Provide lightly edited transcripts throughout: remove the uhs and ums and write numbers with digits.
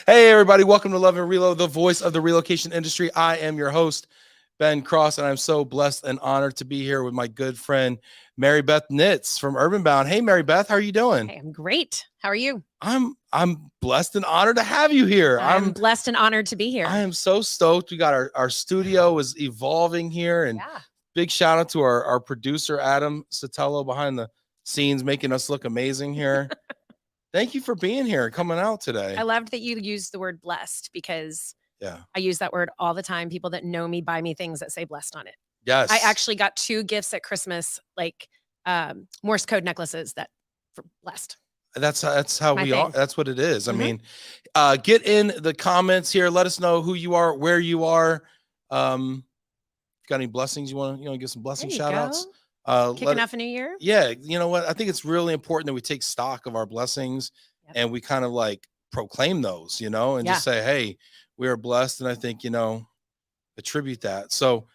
Hey, everybody. Welcome to Love and Relo, the voice of the relocation industry. I am your host, Ben Cross, and I'm so blessed and honored to be here with my good friend, Mary Beth Nitz from Urban Bound. Hey, Mary Beth, how are you doing? Hey, I'm great. How are you? I'm blessed and honored to have you here. I'm blessed and honored to be here. I am so stoked. We got our studio is evolving here, and big shout out to our producer, Adam Sotelo, behind the scenes, making us look amazing here. Thank you for being here and coming out today. I loved that you used the word blessed because I use that word all the time. People that know me buy me things that say blessed on it. Yes. I actually got 2 gifts at Christmas, like Morse code necklaces that for blessed. That's how we are. That's what it is. I mean, get in the comments here. Let us know who you are, where you are. Got any blessings you want to, give some blessing shout outs? Kicking off a new year. Yeah. You know what? I think it's really important that we take stock of our blessings and we kind of like proclaim those, and just say, hey, we are blessed. And I think, attribute that. So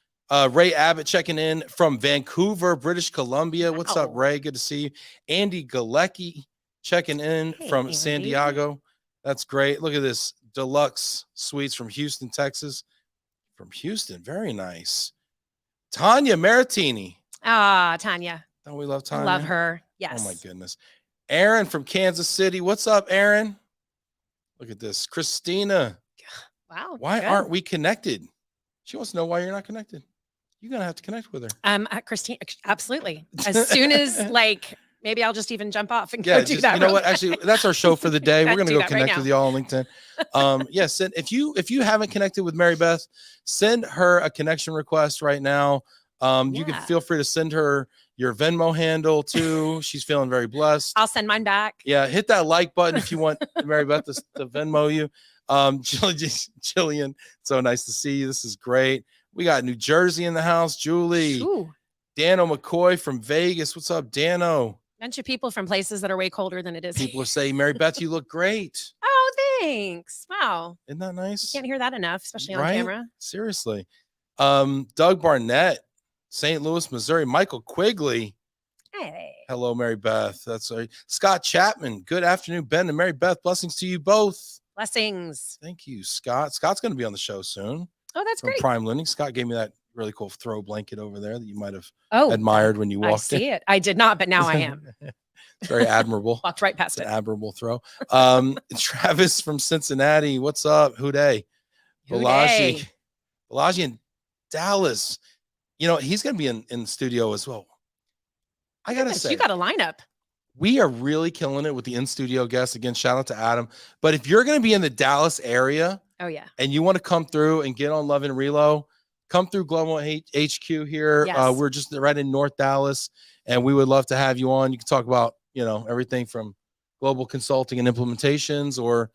Ray Abbott checking in from Vancouver, British Columbia. What's up, Ray? Good to see you. Andy Galecki checking in from San Diego. That's great. Look at this. Deluxe Suites from Houston, Texas. From Houston. Very nice. Tanya Maritini. Tanya. Don't we love Tanya? Love her. Yes. Oh my goodness. Aaron from Kansas City. What's up, Aaron? Look at this. Christina. Wow. Why aren't we connected? She wants to know why you're not connected. You're going to have to connect with her. Christine, absolutely. As soon as maybe I'll just even jump off and go do that. You know what? Actually, that's our show for the day. We're going to go connect with y'all on LinkedIn. Yes. If you haven't connected with Mary Beth, send her a connection request right now. You can feel free to send her your Venmo handle too. She's feeling very blessed. I'll send mine back. Yeah. Hit that like button if you want Mary Beth to Venmo you. Jillian, so nice to see you. This is great. We got New Jersey in the house. Julie. Ooh. Dano McCoy from Vegas. What's up, Dano? Bunch of people from places that are way colder than it is. People are saying, Mary Beth, you look great. Oh, thanks. Wow. Isn't that nice? You can't hear that enough, especially on camera. Seriously. Doug Barnett, St. Louis, Missouri. Michael Quigley. Hey. Hello, Mary Beth. That's right. Scott Chapman. Good afternoon, Ben and Mary Beth. Blessings to you both. Blessings. Thank you, Scott. Scott's going to be on the show soon. Oh, that's great. Prime Lending. Scott gave me that really cool throw blanket over there that you might have admired when you walked in. I see it. I did not, but now I am. It's very admirable. Walked right past it. Admirable throw. Travis from Cincinnati. What's up? Houday. Balaji in Dallas. He's going to be in the studio as well. I got to say. You got a lineup. We are really killing it with the in-studio guests. Again, shout out to Adam. But if you're going to be in the Dallas area, and you want to come through and get on Love and Relo, come through Global HQ here. Yes. We're just right in North Dallas, and we would love to have you on. You can talk about, everything from global consulting and implementations or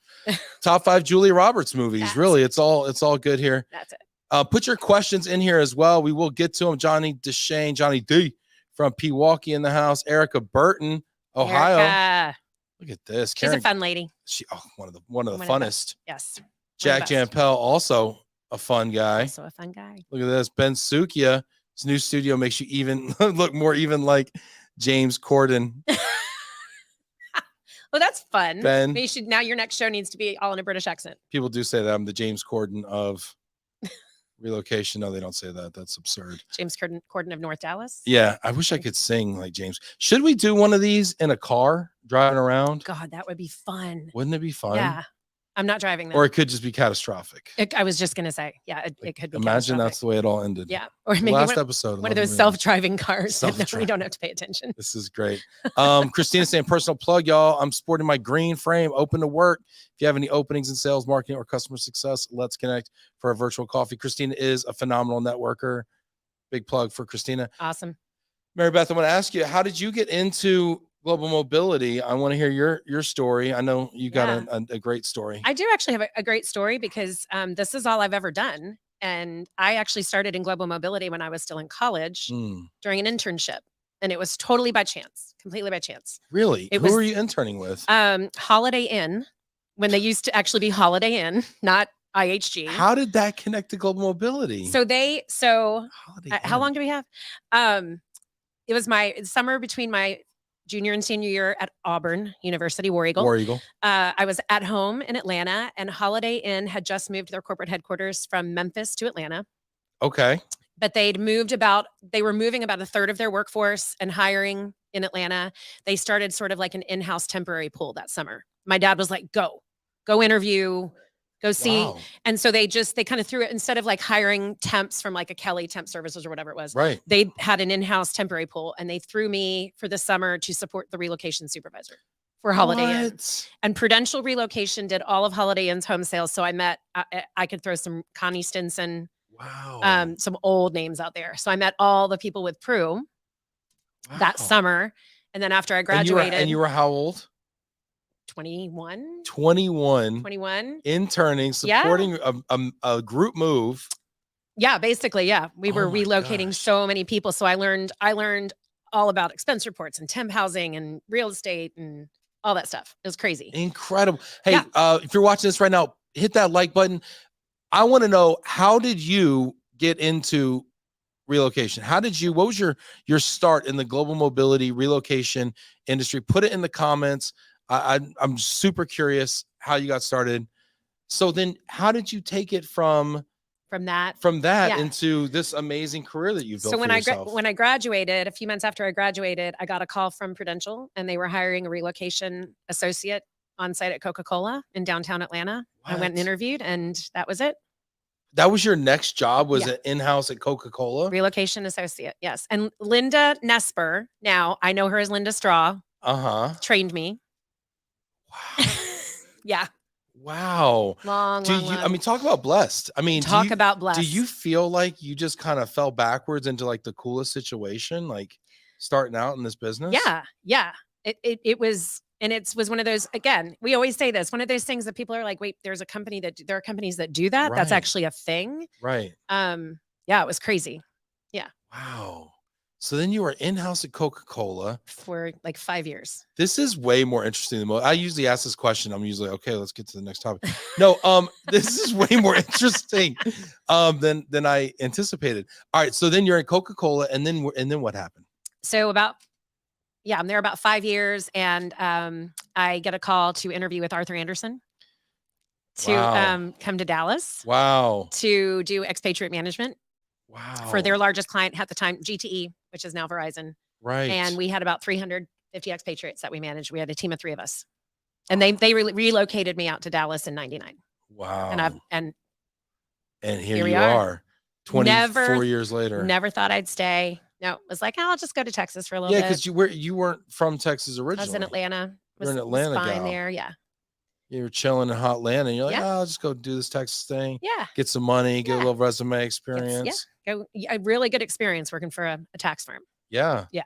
top 5 Julia Roberts movies. Really, it's all good here. That's it. Put your questions in here as well. We will get to them. Johnny Deshane, Johnny D from Pewaukee in the house. Erica Burton, Ohio. Erica. Look at this. She's a fun lady. One of the funnest. Yes. Jack Jampel, also a fun guy. Also a fun guy. Look at this. Ben Sukia. His new studio makes you even look more even like James Corden. Well, that's fun. Ben. Now your next show needs to be all in a British accent. People do say that I'm the James Corden of relocation. No, they don't say that. That's absurd. James Corden of North Dallas. Yeah. I wish I could sing like James. Should we do one of these in a car driving around? God, that would be fun. Wouldn't it be fun? Yeah. I'm not driving that. Or it could just be catastrophic. I was just going to say, it could be Imagine that's the way it all ended. Yeah. Or maybe last episode. One of those self-driving cars that we don't have to pay attention. This is great. Christina saying, personal plug, y'all. I'm sporting my green frame, open to work. If you have any openings in sales, marketing, or customer success, let's connect for a virtual coffee. Christina is a phenomenal networker. Big plug for Christina. Awesome. Mary Beth, I want to ask you, how did you get into global mobility? I want to hear your story. I know you got a great story. I do actually have a great story because this is all I've ever done. And I actually started in global mobility when I was still in college during an internship. And it was totally by chance, completely by chance. Really? Who were you interning with? Holiday Inn, when they used to actually be Holiday Inn, not IHG. How did that connect to global mobility? How long do we have? It was my summer between my junior and senior year at Auburn University, War Eagle. War Eagle. I was at home in Atlanta, and Holiday Inn had just moved their corporate headquarters from Memphis to Atlanta. Okay. But they were moving about a third of their workforce and hiring in Atlanta. They started sort of like an in-house temporary pool that summer. My dad was like, go interview, go see. Wow. And so they kind of threw it, instead of like hiring temps from like a Kelly Temp Services or whatever it was. Right. They had an in-house temporary pool, and they threw me for the summer to support the relocation supervisor for Holiday Inn. And Prudential Relocation did all of Holiday Inn's home sales. So I could throw some Connie Stinson, wow, some old names out there. So I met all the people with Prue that summer. And then after I graduated. And you were how old? 21. 21. Interning, supporting a group move. Yeah, basically. Yeah. We were relocating so many people. So I learned all about expense reports and temp housing and real estate and all that stuff. It was crazy. Incredible. Hey, if you're watching this right now, hit that like button. I want to know, how did you get into relocation? What was your start in the global mobility relocation industry? Put it in the comments. I'm super curious how you got started. So then how did you take it from that into this amazing career that you've built? So when I graduated, a few months after I graduated, I got a call from Prudential, and they were hiring a relocation associate on site at Coca-Cola in downtown Atlanta. I went and interviewed, and that was it. That was your next job, was it in-house at Coca-Cola? Relocation associate, yes. And Linda Nesper, now I know her as Linda Straw, trained me. Wow. Yeah. Wow. Long. I mean, talk about blessed. I mean, about blessed. Do you feel like you just kind of fell backwards into like the coolest situation, like starting out in this business? Yeah. It was. And it was one of those, again, we always say this, one of those things that people are like, wait, there are companies that do that. Right. That's actually a thing. Right. Yeah, it was crazy. Yeah. Wow. So then you were in-house at Coca-Cola for like 5 years. This is way more interesting than most. I usually ask this question. I'm usually, okay, let's get to the next topic. No, this is way more interesting than I anticipated. All right. So then you're in Coca-Cola, and then what happened? So I'm there about 5 years, and I get a call to interview with Arthur Anderson to come to Dallas. Wow. To do expatriate management. Wow. For their largest client at the time, GTE, which is now Verizon. Right. And we had about 350 expatriates that we managed. We had a team of 3 of us, and they relocated me out to Dallas in '99. Wow. And here you are 24 years later. Never thought I'd stay. No, it was like, I'll just go to Texas for a little bit. Yeah, because you weren't from Texas originally. I was in Atlanta. You're an Atlanta was fine gal. there, yeah. You were chilling in hot Atlanta, and you're like, I'll just go do this Texas thing. Yeah. Get some money, get a little resume experience. A really good experience working for a tax firm. Yeah. Yeah.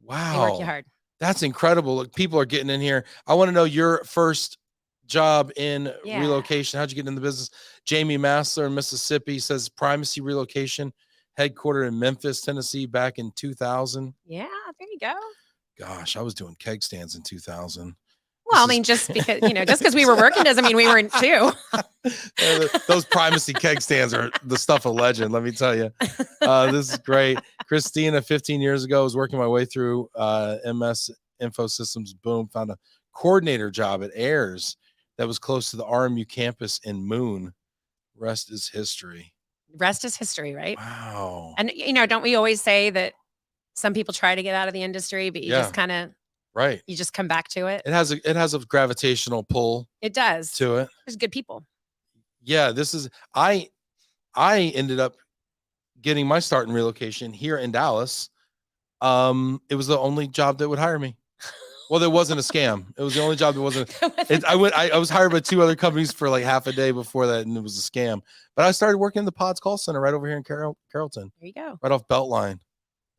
Wow. They work you hard. That's incredible. Look, people are getting in here. I want to know your first job in relocation. How'd you get in the business? Jamie Massler in Mississippi says Primacy Relocation, headquartered in Memphis, Tennessee, back in 2000. Yeah, there you go. Gosh, I was doing keg stands in 2000. Well, I mean, just because we were working doesn't mean we weren't too. Those Primacy keg stands are the stuff of legend, let me tell you. This is great. Christina, 15 years ago, was working my way through MS Info Systems. Boom, found a coordinator job at Ayers that was close to the RMU campus in Moon. Rest is history. Rest is history, right? Wow. And, don't we always say that some people try to get out of the industry, but you just kind of, you just come back to it. It has a gravitational pull. It does. To it. There's good people. Yeah, I ended up getting my start in relocation here in Dallas. It was the only job that would hire me. Well, there wasn't a scam. It was the only job that wasn't. I was hired by 2 other companies for like half a day before that, and it was a scam. But I started working in the Pods call center right over here in Carrollton. There you go. Right off Beltline.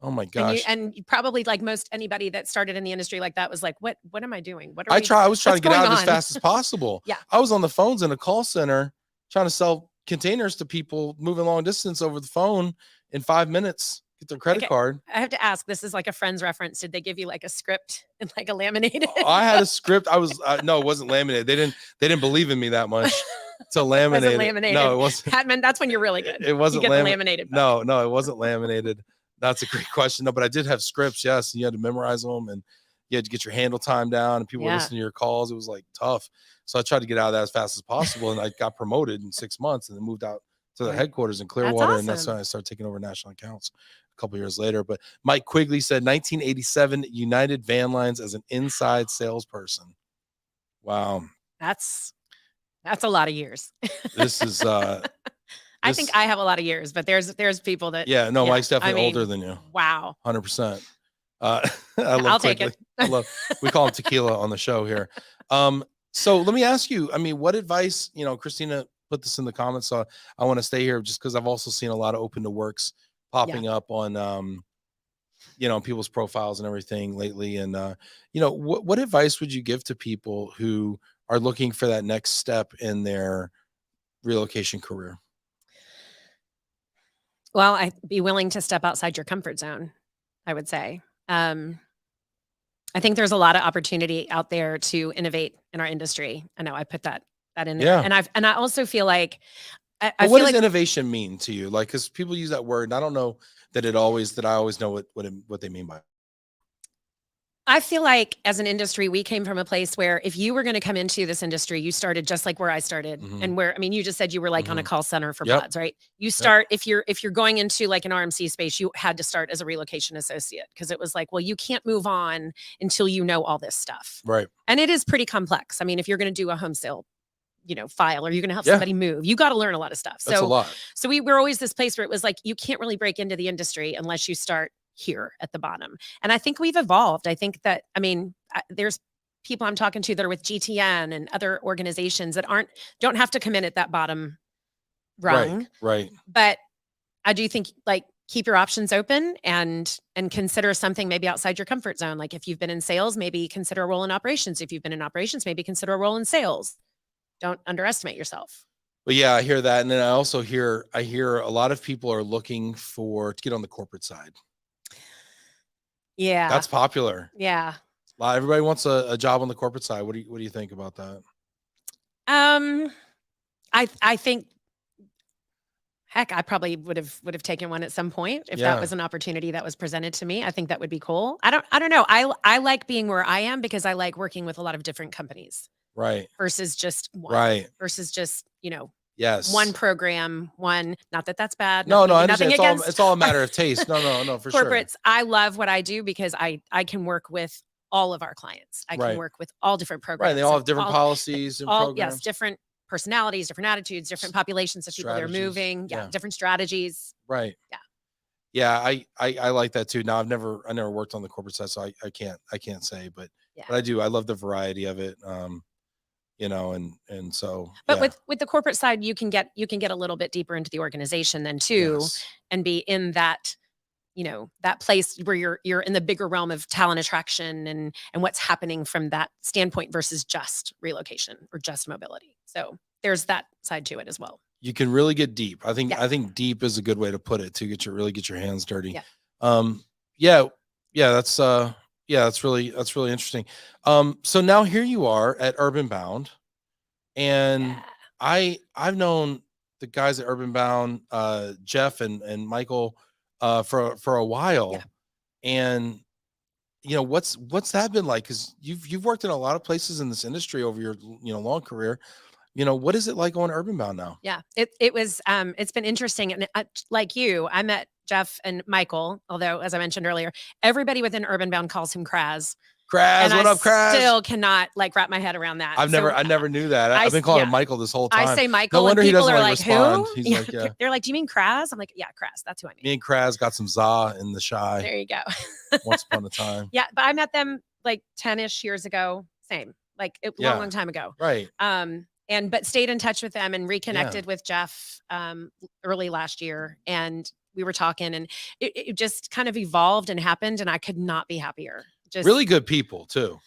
Oh my gosh. And you probably, like most anybody that started in the industry like that, was like, what am I doing? I was trying to get out as fast as possible. Yeah. I was on the phones in a call center trying to sell containers to people moving long distance over the phone in 5 minutes. Get their credit card. I have to ask, this is like a Friends reference. Did they give you like a script and like a laminated? I had a script. No, it wasn't laminated. They didn't believe in me that much to laminate it. Laminated. No, it wasn't. That's when you're really good. It wasn't laminated. No, it wasn't laminated. That's a great question. No, but I did have scripts. Yes. And you had to memorize them. And you had to get your handle time down, and people were listening to your calls. It was like tough. So I tried to get out of that as fast as possible, and I got promoted in 6 months, and then moved out to the headquarters in Clearwater. That's and that's when I started taking over national accounts a couple years later. But Mike Quigley said 1987 United Van Lines as an inside salesperson. Wow. That's a lot of years. This is I think I have a lot of years, but there's people that Mike's definitely older than you. Wow. 100%. I'll take it. We call him Tequila on the show here. So let me ask you, I mean, what advice, Christina put this in the comments, so I want to stay here just because I've also seen a lot of open to works popping up on people's profiles and everything lately. And what advice would you give to people who are looking for that next step in their relocation career? Well, I'd be willing to step outside your comfort zone, I would say. I think there's a lot of opportunity out there to innovate in our industry. I know I put that in there. And I also feel like what does innovation mean to you? Like, because people use that word, and I don't know that I always know what they mean by it. I feel like as an industry, we came from a place where if you were going to come into this industry, you started just like where I started, and you just said you were like on a call center for pods, right? You start, if you're going into like an RMC space, you had to start as a relocation associate, because it was like, well, you can't move on until you know all this stuff. Right. And it is pretty complex. I mean, if you're going to do a home sale, file, or you're going to help somebody move, you got to learn a lot of stuff. That's a lot. So we were always this place where it was like, you can't really break into the industry unless you start here at the bottom. And I think we've evolved. I think that, there's people I'm talking to that are with GTN and other organizations that don't have to come in at that bottom rung. Right. But I do think, like, keep your options open and consider something maybe outside your comfort zone. Like, if you've been in sales, maybe consider a role in operations. If you've been in operations, maybe consider a role in sales. Don't underestimate yourself. But yeah, I hear that. And then I also hear a lot of people are looking to get on the corporate side. Yeah. That's popular. Yeah. Everybody wants a job on the corporate side. What do you think about that? I think, heck, I probably would have taken one at some point if that was an opportunity that was presented to me. I think that would be cool. I don't know. I like being where I am because I like working with a lot of different companies. Right. Versus just one. Right. Versus just, yes, one program, not that that's bad. No, I understand. It's all a matter of taste. No, for corporates. Sure. I love what I do because I can work with all of our clients. I can work with all different programs. Right. They all have different policies and programs. Yes, different personalities, different attitudes, different populations of people that are moving. Yeah, different strategies. Right. Yeah. I like that too. Now I never worked on the corporate side, so I can't say, but I do. I love the variety of it. And so, but with the corporate side, you can get a little bit deeper into the organization then too, and be in that, that place where you're in the bigger realm of talent attraction and what's happening from that standpoint versus just relocation or just mobility. So there's that side to it as well. You can really get deep. I think deep is a good way to put it, to really get your hands dirty. That's really interesting. So now here you are at Urban Bound, and I've known the guys at Urban Bound, Jeff and Michael, for a while, and what's that been like? Because you've worked in a lot of places in this industry over your long career. What is it like going to Urban Bound now? Yeah, it was it's been interesting, and like you, I met Jeff and Michael, although as I mentioned earlier, everybody within Urban Bound calls him Kraz. Kraz, what up, Kraz? Still cannot wrap my head around that. I never knew that. I've been calling him Michael this whole time. I say Michael, no wonder and people he doesn't are like, respond. who? He's like, yeah. They're like, do you mean Kraz? I'm like, yeah, Kraz. That's who I mean. Me and Kraz got some za in the shy. There you go. Once upon a time. Yeah, but I met them like 10-ish years ago. Same, like a long time ago. Right. But stayed in touch with them and reconnected with Jeff early last year, and we were talking, and it just kind of evolved and happened, and I could not be happier. Just really good people too.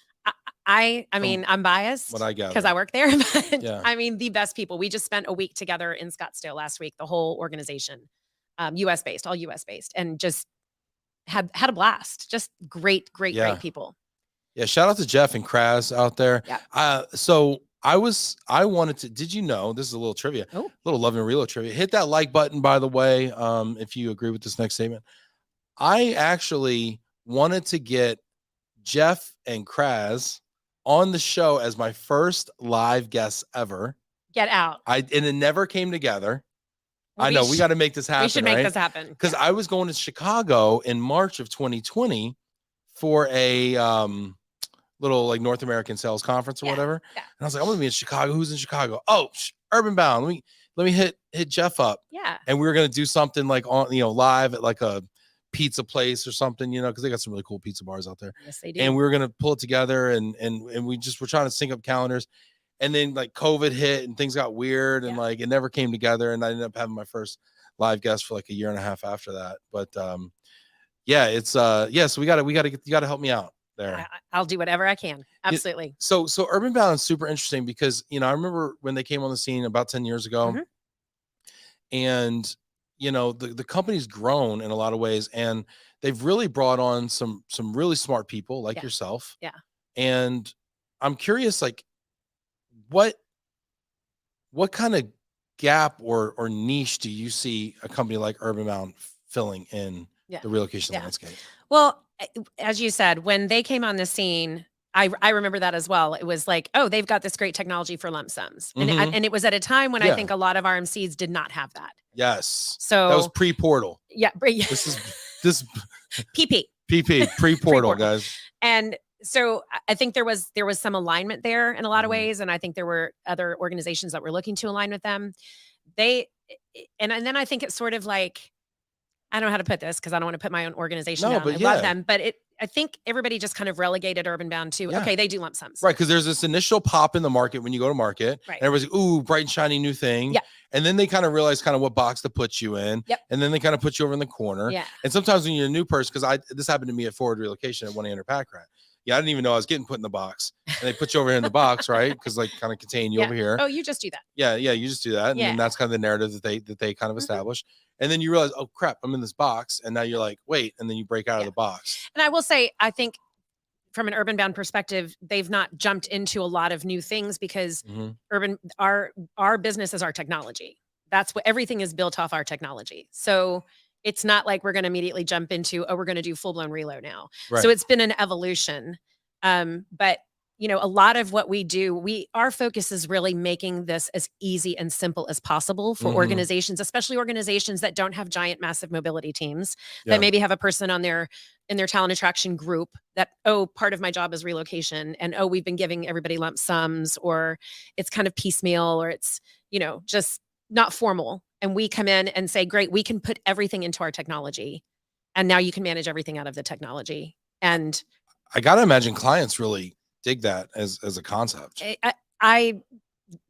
I mean, I'm biased what I got because I work there, but I mean, the best people. We just spent a week together in Scottsdale last week, the whole organization, US based, all US based, and just had a blast. Just great people. Yeah. Shout out to Jeff and Kraz out there. Yeah. So I wanted to, did you know, this is a little trivia, a little Love and Relo trivia. Hit that like button, by the way, if you agree with this next statement. I actually wanted to get Jeff and Kraz on the show as my first live guests ever. Get out. And it never came together. Well, I know we got to make this happen. We should make this happen. Because I was going to Chicago in March of 2020 for a little like North American sales conference or whatever. Yeah. And I was like, I'm gonna be in Chicago. Who's in Chicago? Oh, Urban Bound. Let me hit Jeff up. Yeah. And we were gonna do something like on live at like a pizza place or something, because they got some really cool pizza bars out there. Yes, they do. And we were gonna pull it together and we just were trying to sync up calendars. And then like COVID hit and things got weird and like it never came together. And I ended up having my first live guest for like a year and a half after that. But yeah, it's so you gotta help me out there. I'll do whatever I can. Absolutely. So Urban Bound is super interesting because I remember when they came on the scene about 10 years ago, and the company's grown in a lot of ways, and they've really brought on some really smart people like yourself. Yeah. And I'm curious, like what kind of gap or niche do you see a company like Urban Bound filling in the relocation landscape? Well, as you said, when they came on the scene, I remember that as well. It was like, oh, they've got this great technology for lump sums. And it was at a time when I think a lot of RMCs did not have that. Yes. So that was pre-portal. Yeah. This PP pre-portal, guys. And so I think there was some alignment there in a lot of ways. And I think there were other organizations that were looking to align with them. And then I think it's sort of like, I don't know how to put this because I don't want to put my own organization down. I love them, but I think everybody just kind of relegated Urban Bound to, okay, they do lump sums. Right, because there's this initial pop in the market when you go to market. Right. And everybody's like, ooh, bright and shiny new thing. Yeah. And then they kind of realize kind of what box to put you in. Yep. And then they kind of put you over in the corner. Yeah. And sometimes when you're a new person, because this happened to me at Forward Relocation at 1-800 Packrat. Yeah, I didn't even know I was getting put in the box. And they put you over here in the box, right? Because like kind of contain you over here. Oh, you just do that. Yeah, you just do that. And then that's kind of the narrative that they kind of establish. And then you realize, oh crap, I'm in this box. And now you're like, wait, and then you break out of the box. And I will say, I think from an Urban Bound perspective, they've not jumped into a lot of new things because our business is our technology. That's what everything is built off our technology. So it's not like we're going to immediately jump into, we're going to do full-blown reload now. Right. So it's been an evolution. But a lot of what we do, our focus is really making this as easy and simple as possible for organizations, especially organizations that don't have giant, massive mobility teams that maybe have a person in their talent attraction group that, part of my job is relocation. And, we've been giving everybody lump sums, or it's kind of piecemeal, or it's, just not formal. And we come in and say, great, we can put everything into our technology. And now you can manage everything out of the technology. And I got to imagine clients really dig that as a concept.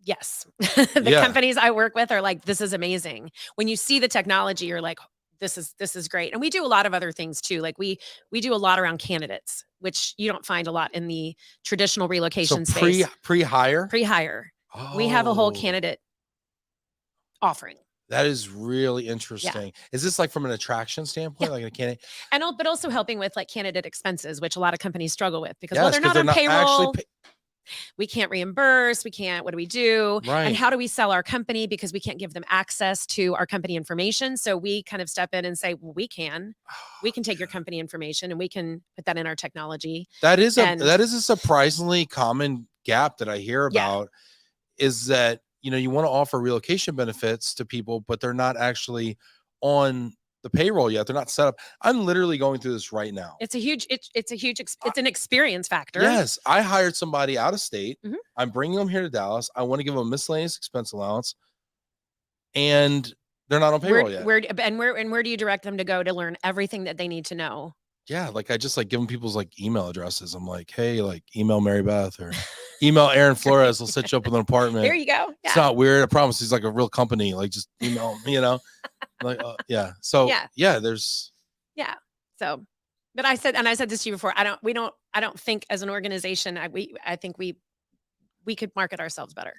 Yes. The companies I work with are like, this is amazing. When you see the technology, you're like, this is great. And we do a lot of other things too. Like we do a lot around candidates, which you don't find a lot in the traditional relocation space. Pre-hire? Pre-hire. Oh. We have a whole candidate offering. That is really interesting. Yeah. Is this like from an attraction standpoint, like a candidate? But also helping with like candidate expenses, which a lot of companies struggle with because they're not on payroll. We can't reimburse. We can't. What do we do? Right. And how do we sell our company? Because we can't give them access to our company information. So we kind of step in and say, well, we can take your company information and we can put that in our technology. That is a surprisingly common gap that I hear about is that, you want to offer relocation benefits to people, but they're not actually on the payroll yet. They're not set up. I'm literally going through this right now. It's an experience factor. Yes. I hired somebody out of state. I'm bringing them here to Dallas. I want to give them a miscellaneous expense allowance, and they're not on payroll yet. Where do you direct them to go to learn everything that they need to know? Yeah. Like I just like give them people's like email addresses. I'm like, hey, like email Mary Beth or email Aaron Flores. They'll set you up with an apartment. There you go. Yeah. It's not weird. I promise. He's like a real company. Like just email him, like, yeah. So there's. Yeah. So, but I said this to you before, I don't think as an organization, I think we could market ourselves better.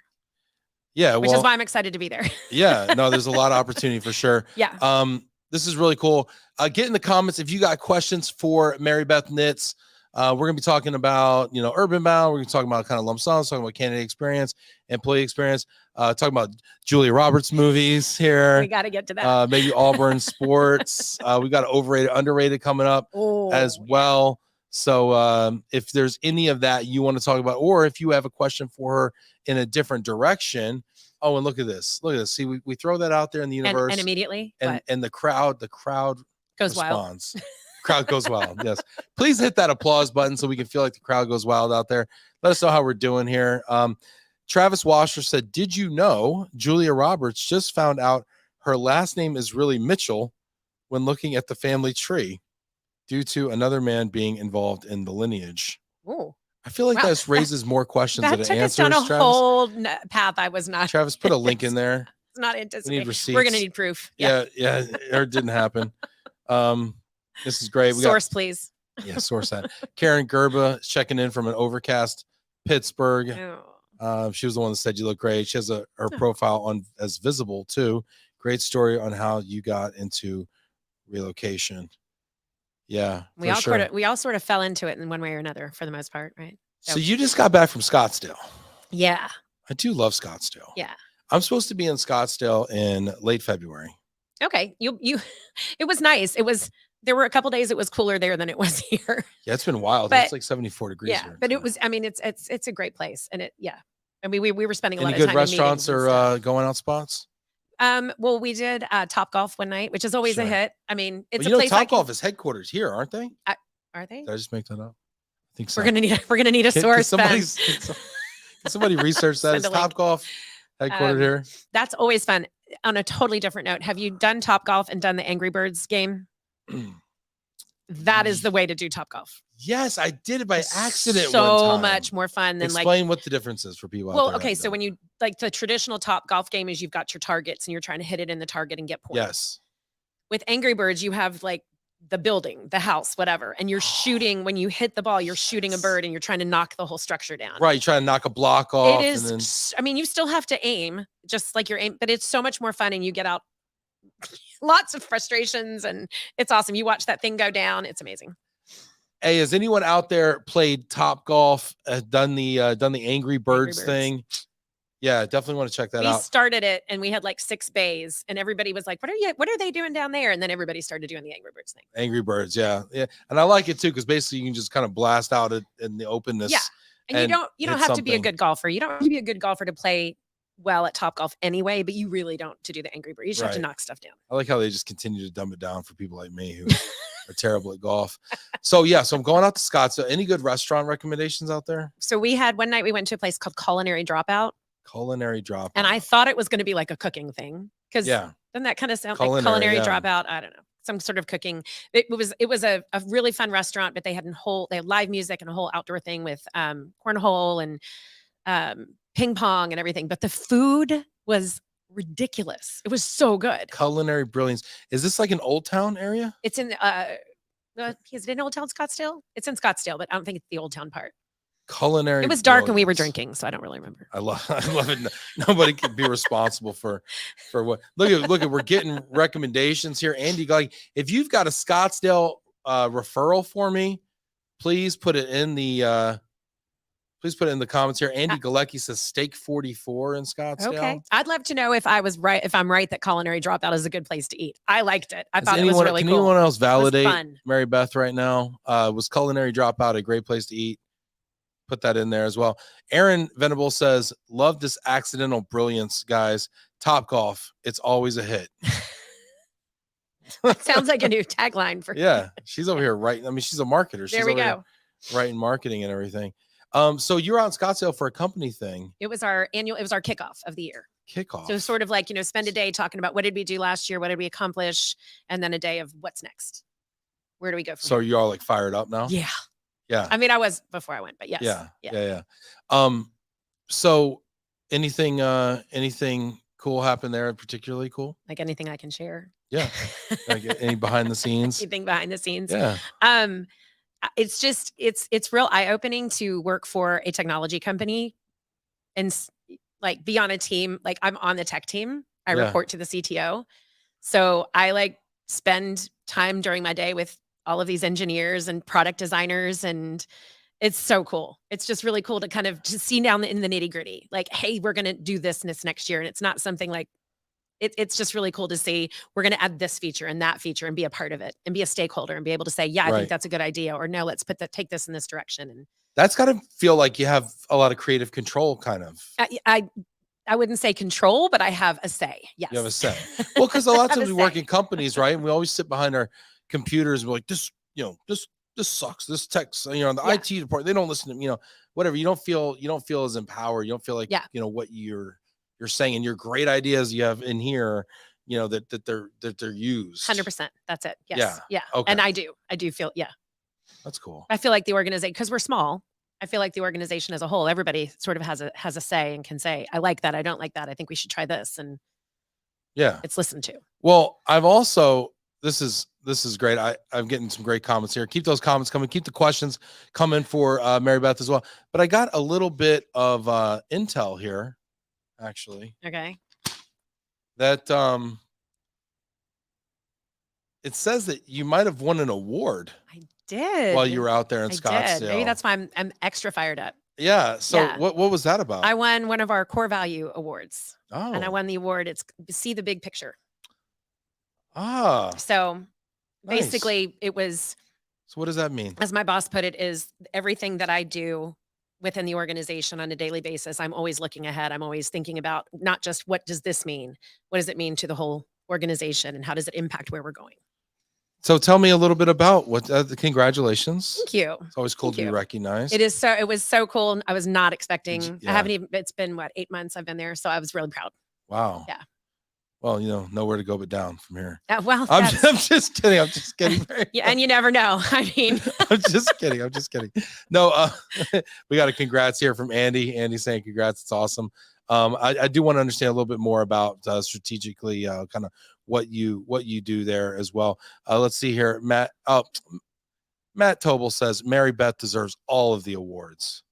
Yeah. Which is why I'm excited to be there. Yeah. No, there's a lot of opportunity for sure. Yeah. This is really cool. Get in the comments if you got questions for Mary Beth Nitz. We're going to be talking about, Urban Bound. We're going to talk about kind of lump sums, talking about candidate experience, employee experience, talking about Julia Roberts movies here. We got to get to that. Maybe Auburn sports. We got overrated, underrated coming up as well. So if there's any of that you want to talk about, or if you have a question for her in a different direction. Oh, and look at this. See, we throw that out there in the universe, and immediately, and the crowd goes responds. wild. Crowd goes wild. Yes. Please hit that applause button so we can feel like the crowd goes wild out there. Let us know how we're doing here. Travis Washer said, did you know Julia Roberts just found out her last name is really Mitchell when looking at the family tree due to another man being involved in the lineage? Ooh. I feel like this raises more questions than it took answers. Us down a Travis. whole path I was not. Travis, put a link in there. It's not anticipated. We need receipts. We're going to need proof. Yeah, or it didn't happen. This is great. Source, please. Yeah, source that. Karen Gerba is checking in from an overcast Pittsburgh. She was the one that said you look great. She has her profile on as visible too. Great story on how you got into relocation. Yeah, we all sort of fell into it in one way or another for the most part, right? So you just got back from Scottsdale. Yeah. I do love Scottsdale. Yeah. I'm supposed to be in Scottsdale in late February. Okay. It was nice. There were a couple days it was cooler there than it was here. Yeah, it's been wild. It's like 74 degrees here. But it was, I mean, it's a great place. And I mean, we were spending a lot of time. Any good restaurants or going out spots? Well, we did Top Golf one night, which is always a hit. I mean, it's a place. Top Golf is headquarters here, aren't they? Are they? Did I just make that up? I think so. We're gonna need a source. Can somebody research that? Is Top Golf headquartered here? That's always fun. On a totally different note, have you done Top Golf and done the Angry Birds game? That is the way to do Top Golf. Yes, I did it by accident. So much more fun than explain what the difference is for people. Well, okay, so when you like the traditional Top Golf game is you've got your targets and you're trying to hit it in the target and get points. Yes. With Angry Birds, you have like the building, the house, whatever, and you're shooting. When you hit the ball, you're shooting a bird and you're trying to knock the whole structure down. Right, you're trying to knock a block off. It is. I mean, you still have to aim, just like your aim, but it's so much more fun, and you get out lots of frustrations, and it's awesome. You watch that thing go down; it's amazing. Hey, has anyone out there played Top Golf? Done the Angry Birds thing? Yeah, definitely want to check that out. We started it, and we had like 6 bays, and everybody was like, "What are they doing down there?" And then everybody started doing the Angry Birds thing. Angry Birds, yeah, and I like it too because basically you can just kind of blast out in the openness. Yeah, and you don't have to be a good golfer. You don't have to be a good golfer to play well at Top Golf anyway, but you really don't to do the Angry Bird. You just have to knock stuff down. I like how they just continue to dumb it down for people like me who are terrible at golf. So I'm going out to Scottsdale. Any good restaurant recommendations out there? So we had one night we went to a place called Culinary Dropout. And I thought it was going to be like a cooking thing because doesn't that kind of sound like Culinary Dropout? I don't know, some sort of cooking. It was a really fun restaurant, but they had live music and a whole outdoor thing with cornhole and ping pong and everything. But the food was ridiculous. It was so good. Culinary brilliance. Is this like an Old Town area? It's in is it in Old Town Scottsdale? It's in Scottsdale, but I don't think it's the Old Town part. Culinary. It was dark when we were drinking, so I don't really remember. I love it. Nobody can be responsible for what. Look at we're getting recommendations here. Andy, like if you've got a Scottsdale referral for me, please put it in the comments here. Andy Galecki says Steak 44 in Scottsdale. Okay, I'd love to know if I'm right that Culinary Dropout is a good place to eat. I liked it. I thought it was really cool. Can anyone else validate Mary Beth right now? Was Culinary Dropout a great place to eat? Put that in there as well. Aaron Venable says, love this accidental brilliance, guys. Top Golf, it's always a hit. Sounds like a new tagline for she's over here writing. I mean, she's a marketer. She's there we go. Writing marketing and everything. So you're out in Scottsdale for a company thing. It was our kickoff of the year. Kickoff. So sort of like, spend a day talking about what did we do last year? What did we accomplish? And then a day of what's next. Where do we go from here? You all like fired up now? Yeah. Yeah. I mean, I was before I went, but yes. Yeah. So anything cool happened there, particularly cool? Like anything I can share? Yeah. Like any behind the scenes? Anything behind the scenes? Yeah. It's just, it's real eye-opening to work for a technology company and like be on a team. Like I'm on the tech team. I report to the CTO. So I like spend time during my day with all of these engineers and product designers. And it's so cool. It's just really cool to kind of see down in the nitty gritty, like, hey, we're going to do this next year. And it's not something like, it's just really cool to see we're going to add this feature and that feature and be a part of it and be a stakeholder and be able to say, yeah, I think that's a good idea, or no, let's take this in this direction. And that's got to feel like you have a lot of creative control, kind of. I wouldn't say control, but I have a say. Yes. You have a say. Well, because a lot of times we work in companies, right? And we always sit behind our computers and we're like, this sucks. This text, the IT department, they don't listen to, whatever. You don't feel as empowered. You don't feel like, what you're saying and your great ideas you have in here, that they're used. 100%. That's it. Yes. Yeah. Okay. And I do feel, that's cool. I feel like the organization, because we're small, I feel like the organization as a whole, everybody sort of has a say and can say, I like that. I don't like that. I think we should try this. And it's listened to. Well, I've also, this is great. I'm getting some great comments here. Keep those comments coming. Keep the questions coming for Mary Beth as well. But I got a little bit of intel here, actually. Okay. That it says that you might have won an award. I did. While you were out there in Scottsdale. Did. Maybe that's why I'm extra fired up. Yeah. So what was that about? I won one of our core value awards. Oh. And I won the award. It's see the big picture. Ah. So basically it was. So what does that mean? As my boss put it, is everything that I do within the organization on a daily basis, I'm always looking ahead. I'm always thinking about not just what does this mean? What does it mean to the whole organization? And how does it impact where we're going? So tell me a little bit about what, congratulations. Thank you. It's always cool to be recognized. It was so cool. I was not expecting, I haven't even, it's been 8 months I've been there. So I was really proud. Wow. Yeah. Well, nowhere to go but down from here. Well, I'm just kidding. I'm just kidding. Yeah. And you never know. I mean, I'm just kidding. No, we got a congrats here from Andy. Andy saying congrats. It's awesome. I do want to understand a little bit more about strategically kind of what you do there as well. Let's see here. Matt Tobel says Mary Beth deserves all of the awards.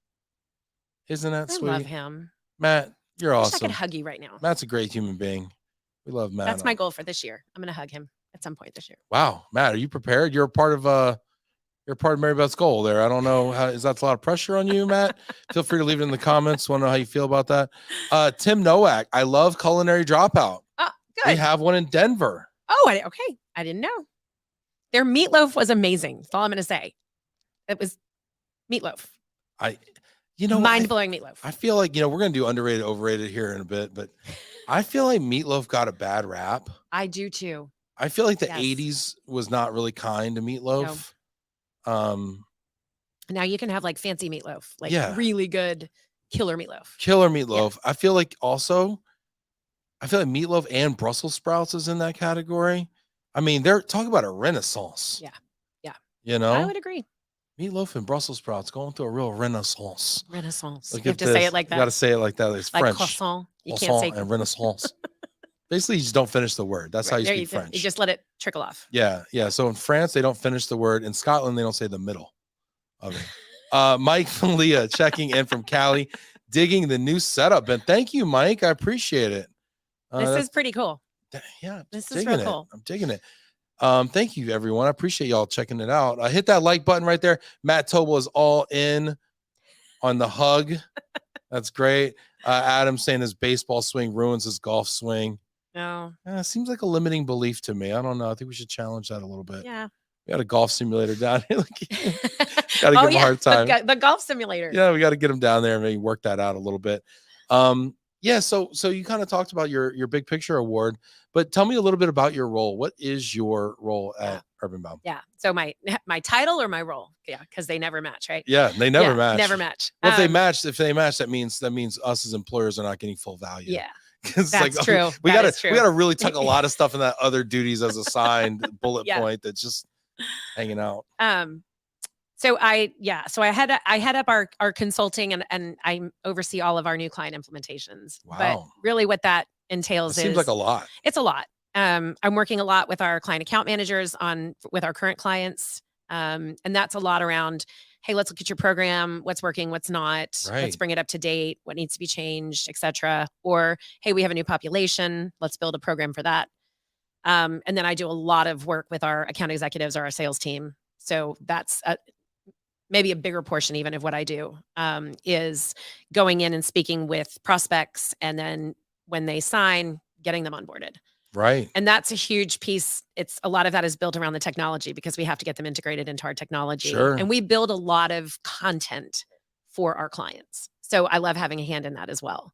Isn't that sweet? I love him. Matt, you're awesome. I could hug you right now. Matt's a great human being. We love Matt. That's my goal for this year. I'm going to hug him at some point this year. Wow. Matt, are you prepared? You're part of Mary Beth's goal there. I don't know. Is that a lot of pressure on you, Matt? Feel free to leave it in the comments. Want to know how you feel about that. Tim Nowak, I love Culinary Dropout. Oh, good. We have one in Denver. Oh, okay. I didn't know. Their meatloaf was amazing. That's all I'm going to say. It was meatloaf. Mind-blowing meatloaf. I feel like, we're going to do underrated, overrated here in a bit, but I feel like meatloaf got a bad rap. I do too. I feel like the 80s was not really kind to meatloaf. No. Now you can have like fancy meatloaf, like really good killer meatloaf. Yeah. I feel like meatloaf and Brussels sprouts is in that category. I mean, they're talking about a renaissance. Yeah. I would agree. Meatloaf and Brussels sprouts going through a real renaissance. Renaissance. You have to say it like that. You got to say it like that. It's like French. Croissant. You croissant can't say and renaissance. Basically, you just don't finish the word. That's how you speak French. You just let it trickle off. Yeah. So in France, they don't finish the word. In Scotland, they don't say the middle of it. Mike from Leah checking in from Cali, digging the new setup. And thank you, Mike. I appreciate it. This is pretty cool. Yeah. This is real cool. I'm digging it. Thank you, everyone. I appreciate y'all checking it out. Hit that like button right there. Matt Tobel is all in on the hug. That's great. Adam saying his baseball swing ruins his golf swing. No. Seems like a limiting belief to me. I don't know. I think we should challenge that a little bit. Yeah. We got a golf simulator down here. Got to give him a hard time. The golf simulator. Yeah, we got to get him down there and maybe work that out a little bit. So you kind of talked about your big picture award, but tell me a little bit about your role. What is your role at Urban Bound? Yeah. So my title or my role? Yeah, because they never match, right? Yeah, they never match. Never match. Well, if they match, that means us as employers are not getting full value. Yeah. That's true. We gotta really tuck a lot of stuff in that other duties as assigned bullet point that's just hanging out. So I head up our consulting and I oversee all of our new client implementations. Wow. But really what that entails seems like a lot. It's a lot. I'm working a lot with our client account managers with our current clients. And that's a lot around, hey, let's look at your program, what's working, what's not, let's bring it up to date, what needs to be changed, etc. Or, hey, we have a new population, let's build a program for that. And then I do a lot of work with our account executives or our sales team. So that's maybe a bigger portion even of what I do, is going in and speaking with prospects. And then when they sign, getting them onboarded. Right. And that's a huge piece. A lot of that is built around the technology because we have to get them integrated into our technology. Sure. And we build a lot of content for our clients. So I love having a hand in that as well.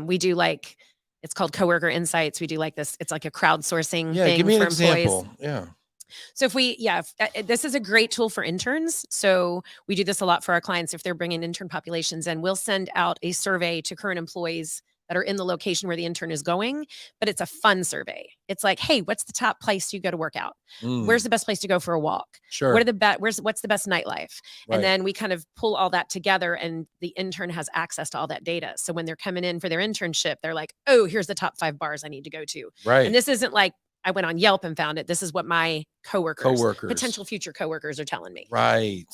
We do it's called Coworker Insights. We do this. It's like a crowdsourcing thing give me an for example. employees. Yeah. So this is a great tool for interns. So we do this a lot for our clients. If they're bringing intern populations in, we'll send out a survey to current employees that are in the location where the intern is going, but it's a fun survey. It's like, hey, what's the top place you go to work out? Where's the best place to go for a walk? Sure. What's the best nightlife? Right. And then we kind of pull all that together, and the intern has access to all that data. So when they're coming in for their internship, they're like, oh, here's the top 5 bars I need to go to. Right. And this isn't like I went on Yelp and found it. This is what my potential future coworkers are telling me. Right.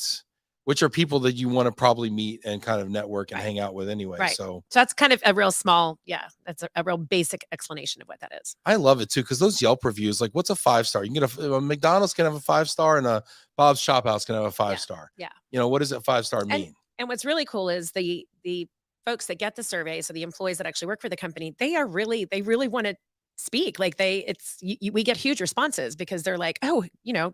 Which are people that you want to probably meet and kind of network and hang out with anyway. Right. So that's kind of a real small, that's a real basic explanation of what that is. I love it too, because those Yelp reviews, like what's a 5-star? You can get a McDonald's can have a 5-star, and a Bob's Chop House can have a 5-star. Yeah. What does a 5-star mean? And what's really cool is the folks that get the survey, so the employees that actually work for the company, they really want to speak. We get huge responses because they're like, oh,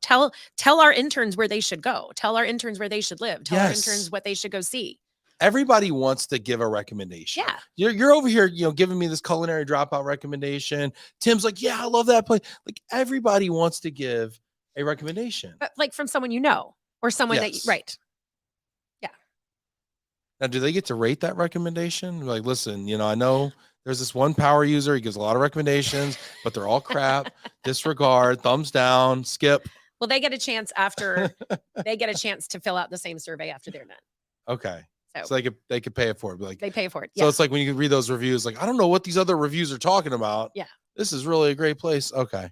tell our interns where they should go. Tell our interns where they should live. Tell our interns what they should go see. Everybody wants to give a recommendation. Yeah. You're over here, giving me this culinary dropout recommendation. Tim's like, yeah, I love that place. Like everybody wants to give a recommendation. But from someone or someone that, right. Yeah. Now, do they get to rate that recommendation? Like, listen, I know there's this one power user. He gives a lot of recommendations, but they're all crap. Disregard, thumbs down, skip. Well, they get a chance to fill out the same survey after they're done. Okay. So they could pay it for it. They pay for it. So it's like when you read those reviews, like, I don't know what these other reviews are talking about. Yeah. This is really a great place. Okay.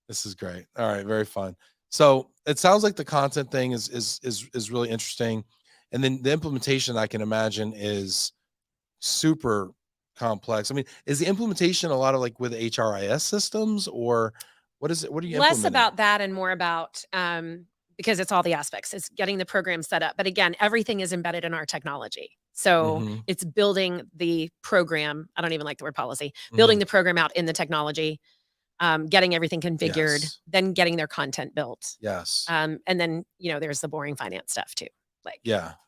This is great. All right. Very fun. So it sounds like the content thing is really interesting. And then the implementation, I can imagine, is super complex. I mean, is the implementation a lot of with HRIS systems, or what is it? What are you less about that and more about because it's all the aspects. It's getting the program set up. But again, everything is embedded in our technology. So it's building the program. I don't even like the word policy. Building the program out in the technology, getting everything configured, then getting their content built. Yes. And then, there's the boring finance stuff too.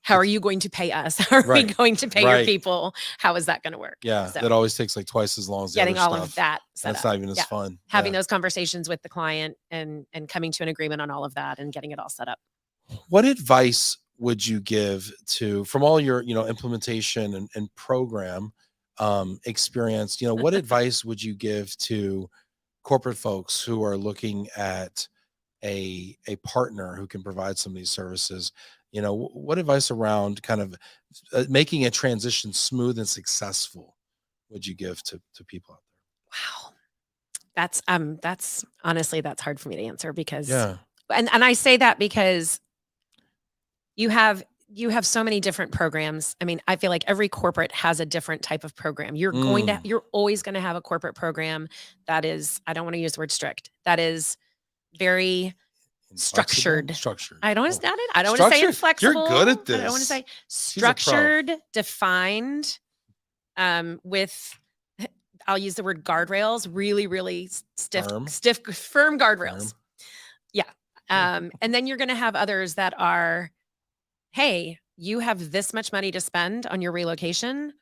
How are you going to pay us? How are we going to pay your people? How is that going to work? Yeah. So that always takes twice as long as getting all stuff. Of that. That's not even as fun. Having those conversations with the client and coming to an agreement on all of that and getting it all set up. What advice would you give from all your, implementation and program experience? What advice would you give to corporate folks who are looking at a partner who can provide some of these services? What advice around kind of making a transition smooth and successful would you give to people out there? Wow. That's honestly, that's hard for me to answer because, and I say that because you have so many different programs. I mean, I feel like every corporate has a different type of program. You're always going to have a corporate program that is, I don't want to use the word strict, that is very structured. I don't want to say inflexible. You're good at this. I don't want to say structured, defined, with, I'll use the word guardrails, really, really stiff, firm guardrails. Yeah. And then you're going to have others that are, hey, you have this much money to spend on your relocation.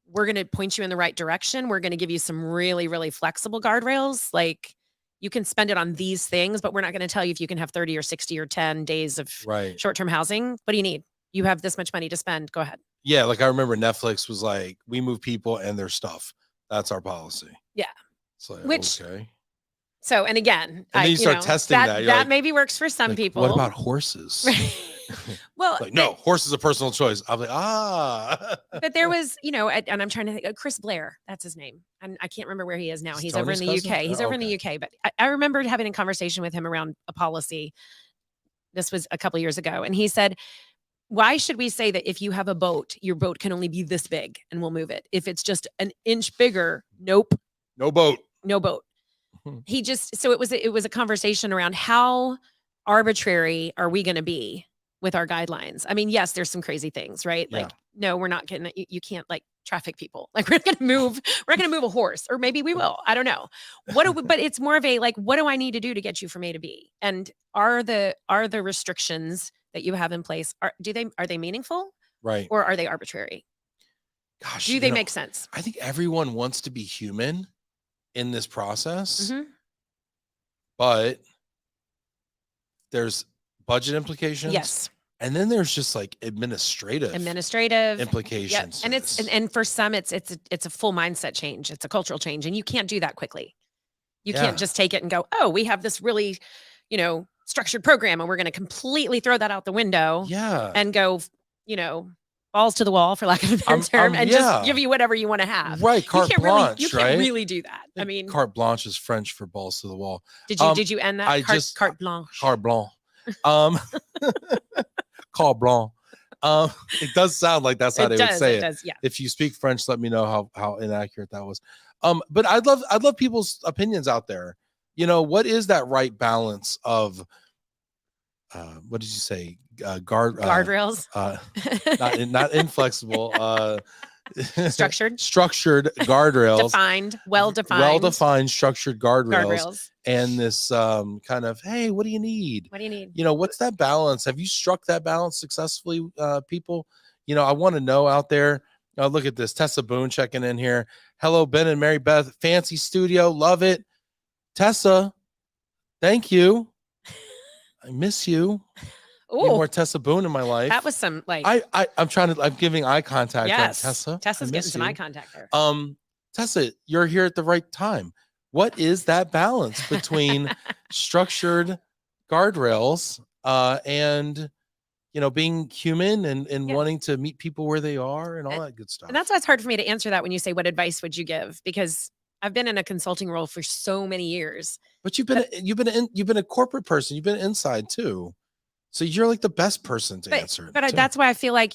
We're going to point you in the right direction. We're going to give you some really, really flexible guardrails. Like, you can spend it on these things, but we're not going to tell you if you can have 30 or 60 or 10 days of short-term housing. What do you need? You have this much money to spend. Go ahead. Yeah. Like I remember Netflix was like, we move people and their stuff. That's our policy. Yeah. So, okay. So, and again, and then you start testing that. That maybe works for some people. What about horses? Well, no, horse is a personal choice. I'm like, But there was, and I'm trying to think, Chris Blair, that's his name. And I can't remember where he is now. He's over in the UK. He's over in the UK. But I remember having a conversation with him around a policy. This was a couple of years ago. And he said, why should we say that if you have a boat, your boat can only be this big and we'll move it? If it's just an inch bigger, nope. No boat. So it was a conversation around how arbitrary are we going to be with our guidelines. I mean, yes, there's some crazy things, right? Yeah. Like, no, we're not going to, you can't like traffic people. Like we're going to move a horse, or maybe we will. I don't know. But it's more of a, like, what do I need to do to get you from A to B? And are the restrictions that you have in place, are they meaningful? Right. Or are they arbitrary? Gosh, do they make sense? I think everyone wants to be human in this process, but there's budget implications. Yes. And then there's just like administrative implications. Yep. And for some, it's a full mindset change. It's a cultural change, and you can't do that quickly. You can't just take it and go, oh, we have this really, structured program, and we're going to completely throw that out the window. Yeah. And go, balls to the wall, for lack of a better term, and just give you whatever you want to have. Right. Carte blanche. You can't really do that. I mean, carte blanche is French for balls to the wall. Did you end that? Carte blanche. Carte blanche. Carte blanche. It does sound like that's how they would say it. Does, yeah. If you speak French, let me know how inaccurate that was. But I'd love people's opinions out there. What is that right balance of what did you say? Guardrails. Not inflexible. Structured guardrails. Well-defined structured guardrails. And this kind of, hey, what do you need? What's that balance? Have you struck that balance successfully, people? I want to know out there. Look at this. Tessa Boone checking in here. Hello, Ben and Mary Beth. Fancy studio. Love it. Tessa, thank you. I miss you. Need more Tessa Boone in my life. That was some like I'm giving eye contact. Yes. Tessa. Tessa's getting some eye contact there. Tessa, you're here at the right time. What is that balance between structured guardrails and being human and wanting to meet people where they are and all that good stuff? And that's why it's hard for me to answer that when you say, what advice would you give? Because I've been in a consulting role for so many years. But you've been a corporate person. You've been inside too. So you're like the best person to answer. But that's why I feel like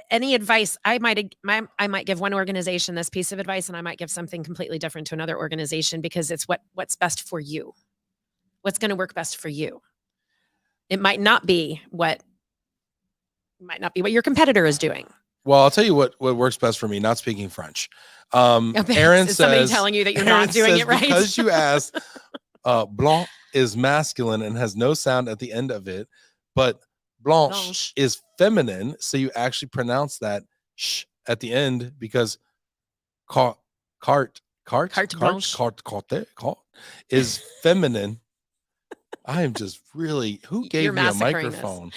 any advice I might give one organization this piece of advice, and I might give something completely different to another organization, because it's what's best for you. What's going to work best for you. It might not be what your competitor is doing. Well, I'll tell you what works best for me. Not speaking French. Aaron says, somebody telling you that you're not doing it right because you asked. Blanc is masculine and has no sound at the end of it, but blanche is feminine, so you actually pronounce that sh at the end, because carte is feminine. I am just really, who gave me a microphone?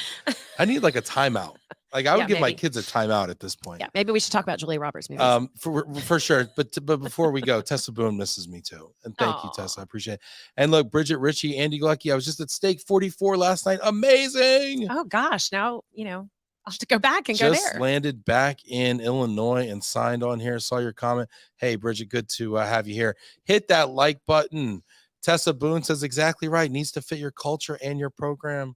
I need like a timeout. Like I would give my kids a timeout at this point. Yeah, maybe we should talk about Julia Roberts movies. For sure. But before we go, Tessa Boone misses me too. And thank you, Tessa. I appreciate it. And look, Bridget Ritchie, Andy Glucky. I was just at Steak 44 last night. Amazing. Oh gosh. Now, I'll have to go back and go there. Just landed back in Illinois and signed on here. Saw your comment. Hey, Bridget, good to have you here. Hit that like button. Tessa Boone says exactly right. Needs to fit your culture and your program.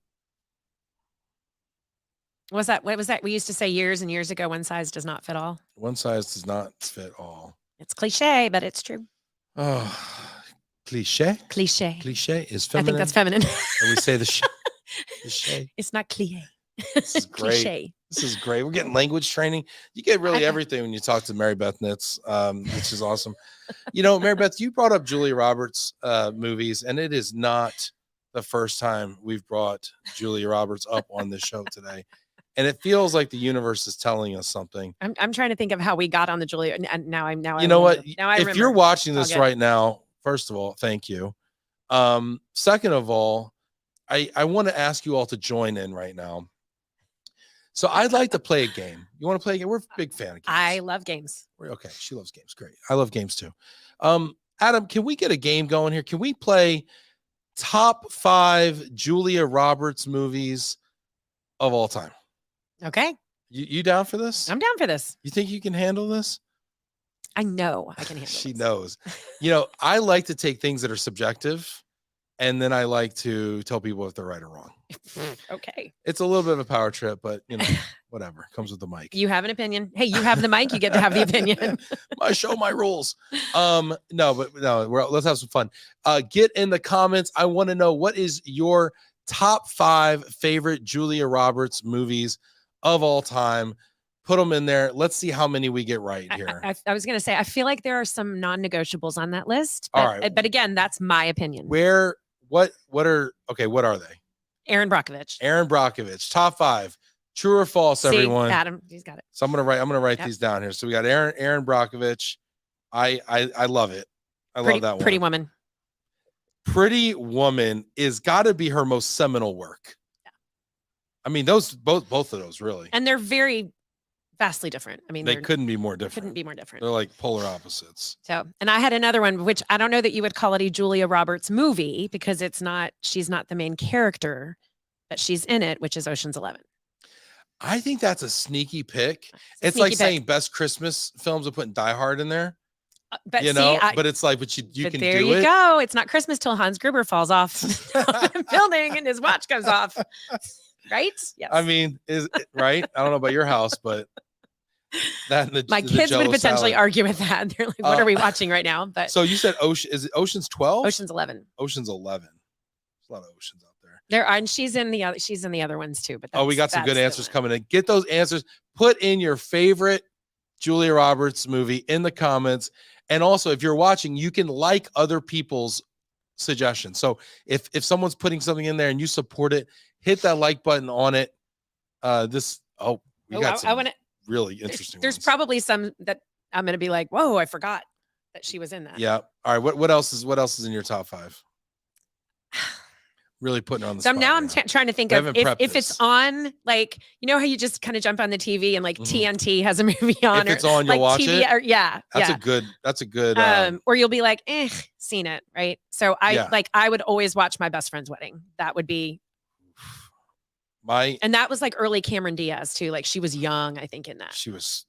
What was that? We used to say years and years ago, one size does not fit all. One size does not fit all. It's cliche, but it's true. Oh, cliche? Cliche. Cliche is feminine. I think that's feminine. And we say the cliche. It's not cliche. This is great. Cliche. This is great. We're getting language training. You get really everything when you talk to Mary Beth Nitz, which is awesome. Mary Beth, you brought up Julia Roberts movies, and it is not the first time we've brought Julia Roberts up on this show today. And it feels like the universe is telling us something. I'm trying to think of how we got on the Julia. And now I if you're watching this right now, first of all, thank you. Second of all, I want to ask you all to join in right now. So I'd like to play a game. You want to play a game? We're a big fan of games. I love games. Okay. She loves games. Great. I love games too. Adam, can we get a game going here? Can we play top 5 Julia Roberts movies of all time? Okay. You down for this? I'm down for this. You think you can handle this? I know I can handle She this. knows. I like to take things that are subjective, and then I like to tell people if they're right or wrong. Okay. It's a little bit of a power trip, but whatever. Comes with the mic. You have an opinion. Hey, you have the mic. You get to have the opinion. My show, my rules. Let's have some fun. Get in the comments. I want to know, what is your top 5 favorite Julia Roberts movies of all time. Put them in there. Let's see how many we get right here. I was going to say, I feel like there are some non-negotiables on that list. But, all right. But again, that's my opinion. What are they? Aaron Brockovich. Top 5. True or false, everyone? Adam, he's got it. So I'm gonna write these down here. So we got Aaron Brockovich. I love it. I love that one. Pretty Woman. Pretty Woman is got to be her most seminal work. Yeah. I mean, those both of those really. And they're very vastly different. I mean, they couldn't be more different. Couldn't be more different. They're like polar opposites. So, and I had another one, which I don't know that you would call it a Julia Roberts movie because she's not the main character, but she's in it, which is Ocean's 11. I think that's a sneaky pick. It's like saying best Christmas films and putting Die Hard in there. But but it's like, but you can do it. There you go. It's not Christmas till Hans Gruber falls off the building and his watch comes off. Right? Yes. I mean, right? I don't know about your house, but my kids would potentially argue with that. They're like, what are we watching right now? But so you said Ocean's 12? Ocean's 11. Ocean's 11. There's a lot of oceans out there. And she's in the other ones too. But we got some good answers coming in. Get those answers. Put in your favorite Julia Roberts movie in the comments. And also, if you're watching, you can like other people's suggestions. So if someone's putting something in there and you support it, hit that like button on it. We got some really interesting There's ones. probably some that I'm going to be like, whoa, I forgot that she was in that. Yeah. All right. What else is in your top 5? Really putting her on the spot. So now I'm trying to think of if it's on, like, you know how you just kind of jump on the TV and like TNT has a movie on. If it's on, you'll watch TV, it. That's a good. Or you'll be like, seen it, right? So I would always watch My Best Friend's Wedding. That would be and that was like early Cameron Diaz too. Like she was young, I think, in that. She was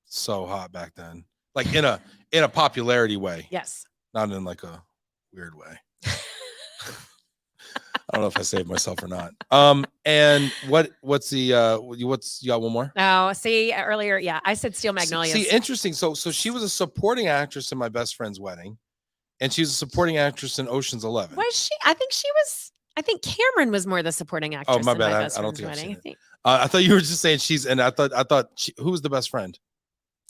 so hot back then, like in a popularity way. Yes. Not in like a weird way. I don't know if I saved myself or not. And what's you got one more? Oh, see earlier. Yeah. I said Steel Magnolias. See, interesting. So she was a supporting actress in My Best Friend's Wedding, and she was a supporting actress in Ocean's 11. Was she? I think Cameron was more the supporting actress. Oh, my bad. I don't think I've seen it. I thought you were just saying who was the best friend?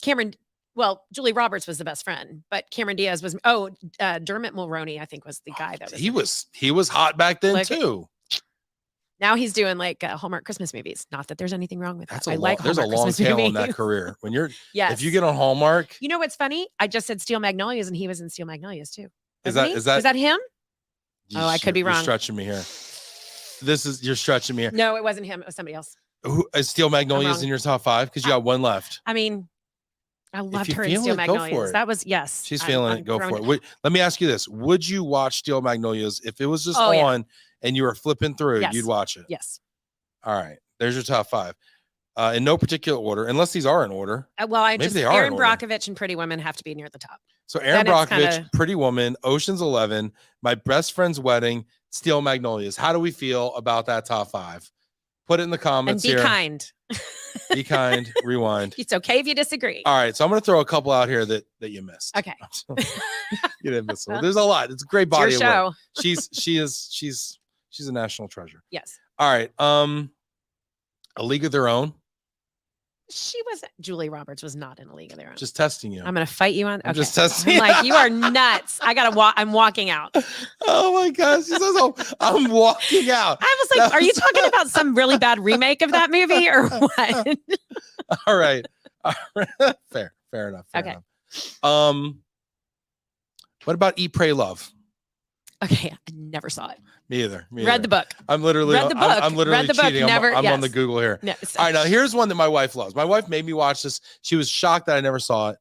Cameron. Well, Julie Roberts was the best friend, but Cameron Diaz was. Dermot Mulroney, I think, was the guy that was. He was hot back then too. Now he's doing like Hallmark Christmas movies. Not that there's anything wrong with that. There's a long tail in that career. When you're, if you get on Hallmark, you know what's funny? I just said Steel Magnolias, and he was in Steel Magnolias too. Is that him? Oh, I could be wrong. You're stretching me here. You're stretching me here. No, it wasn't him. It was somebody else. Who is Steel Magnolias in your top 5? Because you got one left. I mean, I loved her in Steel Magnolias. That was She's feeling it. Go for it. Let me ask you this: would you watch Steel Magnolias if it was just on and you were flipping through? Yes. You'd watch it. Yes. All right. There's your top 5. In no particular order, unless these are in order. Aaron Brockovich and Pretty Woman have to be near the top. So Aaron Brockovich, Pretty Woman, Ocean's 11, My Best Friend's Wedding, Steel Magnolias. How do we feel about that top 5? Put it in the comments and be kind. Be kind. Rewind. It's okay if you disagree. All right. So I'm going to throw a couple out here that you missed. Okay. You didn't miss one. There's a lot. It's a great body of show. work. She's a national treasure. Yes. All right. A League of Their Own. She wasn't. Julie Roberts was not in A League of Their Own. Just testing you. I'm going to fight you on. Okay. I'm just testing. I'm like, you are nuts. I got to walk. I'm walking out. Oh my gosh. She says, I'm walking out. I was like, are you talking about some really bad remake of that movie or what? All right. Fair enough. Fair enough. What about Eat, Pray, Love? Okay. I never saw it. Me either. Read the book. I'm literally cheating. I'm on the Google here. No, all right, now here's one that my wife loves. My wife made me watch this. She was shocked that I never saw it.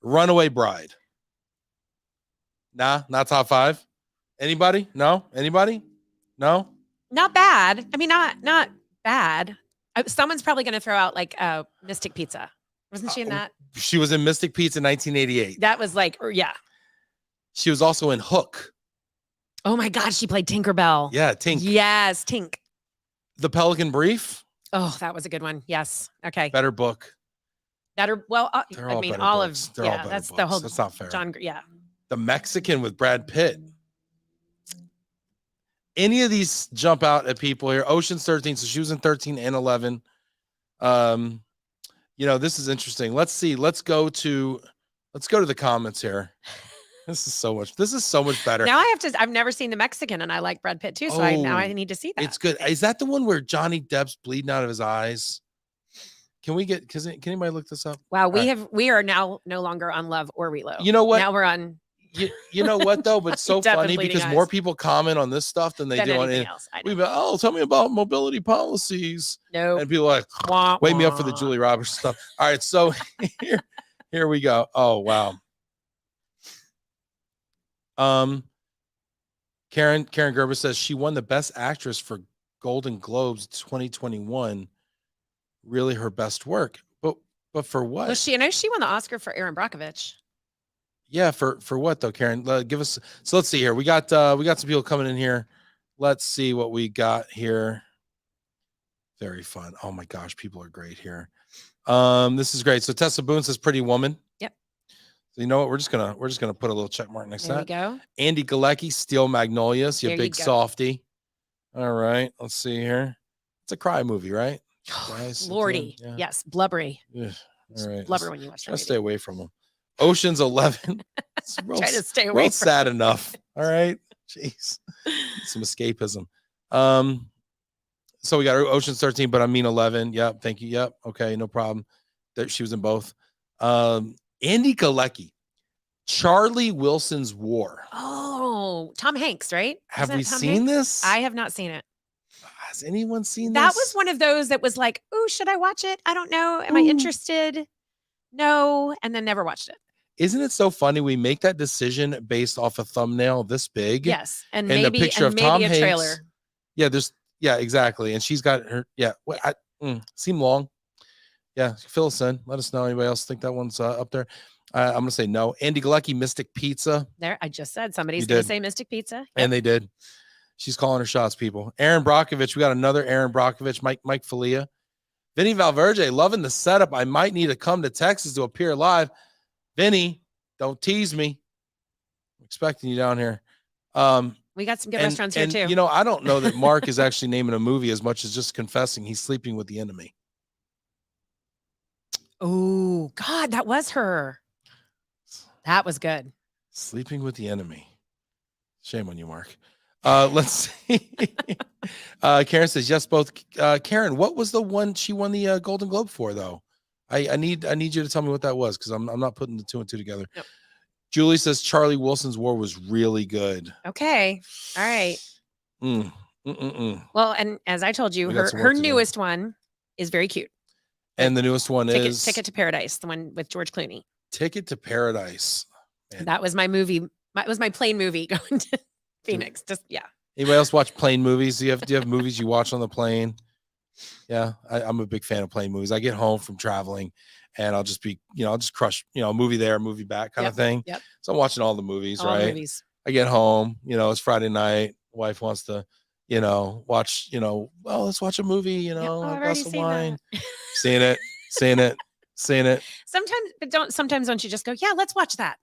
Runaway Bride. Nah, not top 5. Anybody? No? Anybody? No? Not bad. I mean, not bad. Someone's probably going to throw out like Mystic Pizza. Wasn't she in that? She was in Mystic Pizza 1988. That was like, yeah. She was also in Hook. Oh my God, she played Tinkerbell. Yeah, Tink. Yes, Tink. The Pelican Brief. Oh, that was a good one. Yes. Okay. Better book. Well, I mean, all books. of that's books. The whole. That's not fair. Yeah. The Mexican with Brad Pitt. any of these jump out at people here. Ocean's 13. So she was in 13 and 11. This is interesting. Let's see. Let's go to the comments here. This is so much better. Now I've never seen The Mexican, and I like Brad Pitt too. So now I need to see that. It's good. Is that the one where Johnny Depp's bleeding out of his eyes? Can anybody look this up? Wow. We are now no longer on Love or Relo. You know what? Now we're on. You know what though? But it's so funny because more people comment on this stuff than they do on anything else. Tell me about mobility policies. No. And people are like, wake me up for the Julie Roberts stuff. All right. So here we go. Oh, wow. Karen Gerber says she won the Best Actress for Golden Globes 2021. Really her best work, but for what? Well, she won the Oscar for Erin Brockovich. Yeah, for what though, Karen? Give us. So let's see here. We got some people coming in here. Let's see what we got here. Very fun. Oh my gosh, people are great here. This is great. So Tessa Boone says Pretty Woman. Yep. So you know what? We're just gonna put a little check mark next to that. There we go. Andy Galecki, Steel Magnolias, you big softy. All right, let's see here. It's a cry movie, right? Guys, Lordy. yeah. Yes, blubbery. Yeah. All right. Blubber when you watch that. Stay away from them. Ocean's 11. Try to stay away. Sad enough. All right. Jeez. Some escapism. So we got Ocean's 13, but I mean 11. Yep. Thank you. Yep. Okay. No problem. She was in both. Andy Galecki, Charlie Wilson's War. Oh, Tom Hanks, right? Have we seen this? I have not seen it. Has anyone seen this? That was one of those that was like, oh, should I watch it? I don't know. Am I interested? No. And then never watched it. Isn't it so funny? We make that decision based off a thumbnail this big. Yes. And maybe a picture of Tom Hanks. Trailer. Yeah, exactly. And she's got her. Yeah. Seem long. Yeah. Fill us in. Let us know. Anybody else think that one's up there? I'm going to say no. Andy Galecki, Mystic Pizza. There. I just said somebody's going to say Mystic Pizza. Yep. And they did. She's calling her shots, people. Erin Brockovich. We got another Erin Brockovich. Mike Falia. Vinny Valverde, loving the setup. I might need to come to Texas to appear live. Vinny, don't tease me. I'm expecting you down here. We got some good restaurants here too. I don't know that Mark is actually naming a movie as much as just confessing he's sleeping with the enemy. Oh, God, that was her. That was good. Sleeping with the enemy. Shame on you, Mark. Let's see. Karen says yes, both. Karen, what was the one she won the Golden Globe for, though? I need you to tell me what that was, because I'm not putting the two and two together. Nope. Julie says Charlie Wilson's War was really good. Okay, all right. Well, and as I told you, her newest one is very cute. And the newest one is Ticket to Paradise, the one with George Clooney. Ticket to Paradise. Man. That was my movie. It was my plane movie going to Phoenix. Just Anybody else watch plane movies? Do you have movies you watch on the plane? Yeah, I'm a big fan of plane movies. I get home from traveling and I'll just I'll just crush, a movie there, movie back kind of thing. Yep. So I'm watching all the movies, all right? Movies. I get home, it's Friday night. Wife wants to, watch, let's watch a movie, a glass of wine. Seeing it. Sometimes don't you just go, yeah, let's watch that.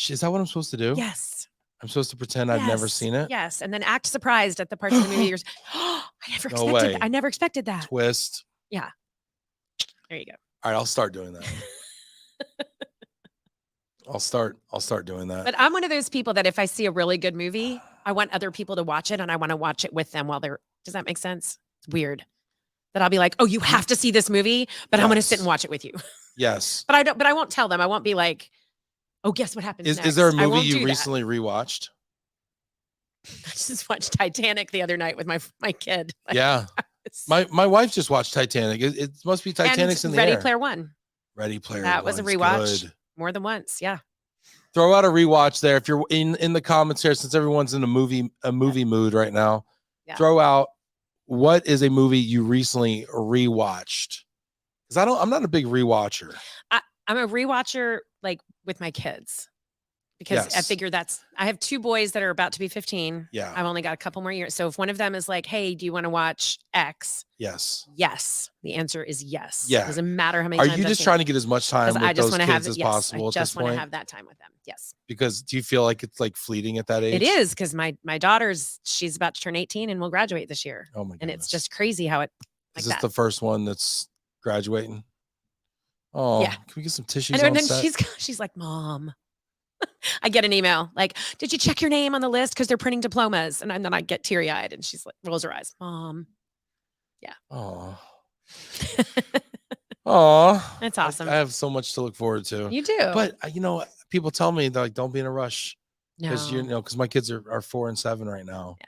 Is that what I'm supposed to do? Yes. I'm supposed to pretend I've never seen it? Yes. And then act surprised at the parts of the movie. I never expected that. Twist. Yeah. There you go. All right. I'll start doing that. I'll start doing that. But I'm one of those people that if I see a really good movie, I want other people to watch it and I want to watch it with them does that make sense? It's weird that I'll be like, oh, you have to see this movie, but I'm going to sit and watch it with you. Yes. But I won't tell them. I won't be like, oh, guess what happens next? Is there a movie you recently rewatched? I just watched Titanic the other night with my kid. Yeah. My wife just watched Titanic. It must be Titanic's in the air. Ready Player One. Ready Player One. That was a rewatch more than once. Yeah. Throw out a rewatch there. If you're in the comments here, since everyone's in a movie mood right now, throw out what is a movie you recently rewatched. Because I'm not a big rewatcher. I'm a rewatcher like with my kids. because I figure I have 2 boys that are about to be 15. Yeah. I've only got a couple more years. So if one of them is like, hey, do you want to watch X? Yes. Yes. The answer is yes. Yeah. Doesn't matter how many times. times. Are you just trying to get as much time with those kids as possible? I just want to have that time with them. Yes. Because do you feel like it's like fleeting at that age? It is, because my daughter's, she's about to turn 18 and will graduate this year. Oh my goodness. And it's just crazy how it Is this the first one that's graduating? Oh, yeah. Can we get some tissues? And then she's like, Mom. I get an email like, did you check your name on the list? Because they're printing diplomas. And then I get teary-eyed and she's like, rolls her eyes. Mom. Yeah. Oh. Oh. That's awesome. I have so much to look forward to. You do. But people tell me like, don't be in a rush. Because because my kids are 4 and 7 right now. Yeah.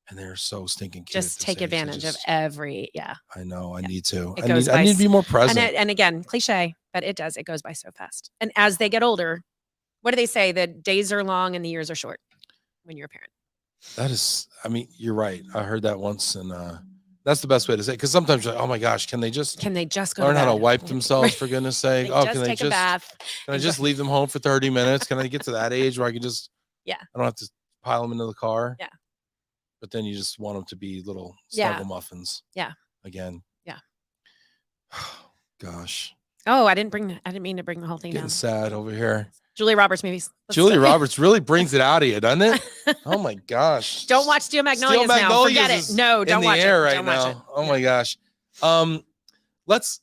And they're so stinking cute. Just take advantage of every, I know. I need to. I need to be more present. And again, cliche, but it goes by so fast. And as they get older, what do they say? The days are long and the years are short when you're a parent. That is, you're right. I heard that once, and that's the best way to say it. Because sometimes you're like, oh my gosh, can they just go learn how to wipe themselves, for goodness sake? Can they take a bath? Can I just leave them home for 30 minutes? Can I get to that age where I can just, I don't have to pile them into the car? Yeah. But then you just want them to be little snuggle muffins. Yeah. Again. Yeah. Gosh. Oh, I didn't mean to bring the whole thing Getting down. sad over here. Julia Roberts movies. Julia Roberts really brings it out of you, doesn't it? Oh my gosh. Don't watch Steel Magnolias now. Forget it. No, don't watch it. Right now. Oh my gosh. Let's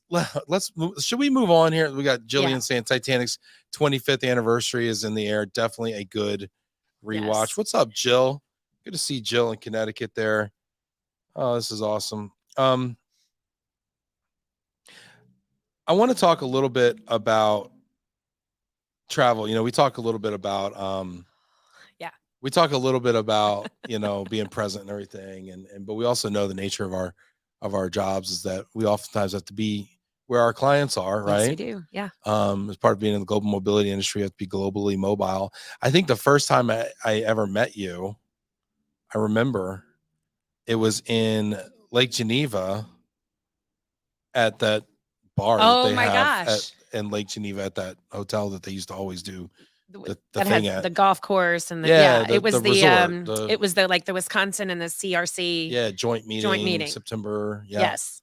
move. Should we move on here? We got Jillian saying Titanic's 25th anniversary is in the air. Definitely a good rewatch. Yes. What's up, Jill? Good to see Jill in Connecticut there. Oh, this is awesome. I want to talk a little bit about travel. We talk a little bit about we talk a little bit about being present and everything, but we also know the nature of our jobs is that we oftentimes have to be where our clients are, right? Yes, we do. Yeah. As part of being in the global mobility industry, you have to be globally mobile. I think the first time I ever met you, I remember it was in Lake Geneva at that bar that they have in Lake Geneva at that hotel that they used to always do the thing at. The golf course and it was it was the Wisconsin and the CRC joint meeting. September. Yeah. Yes.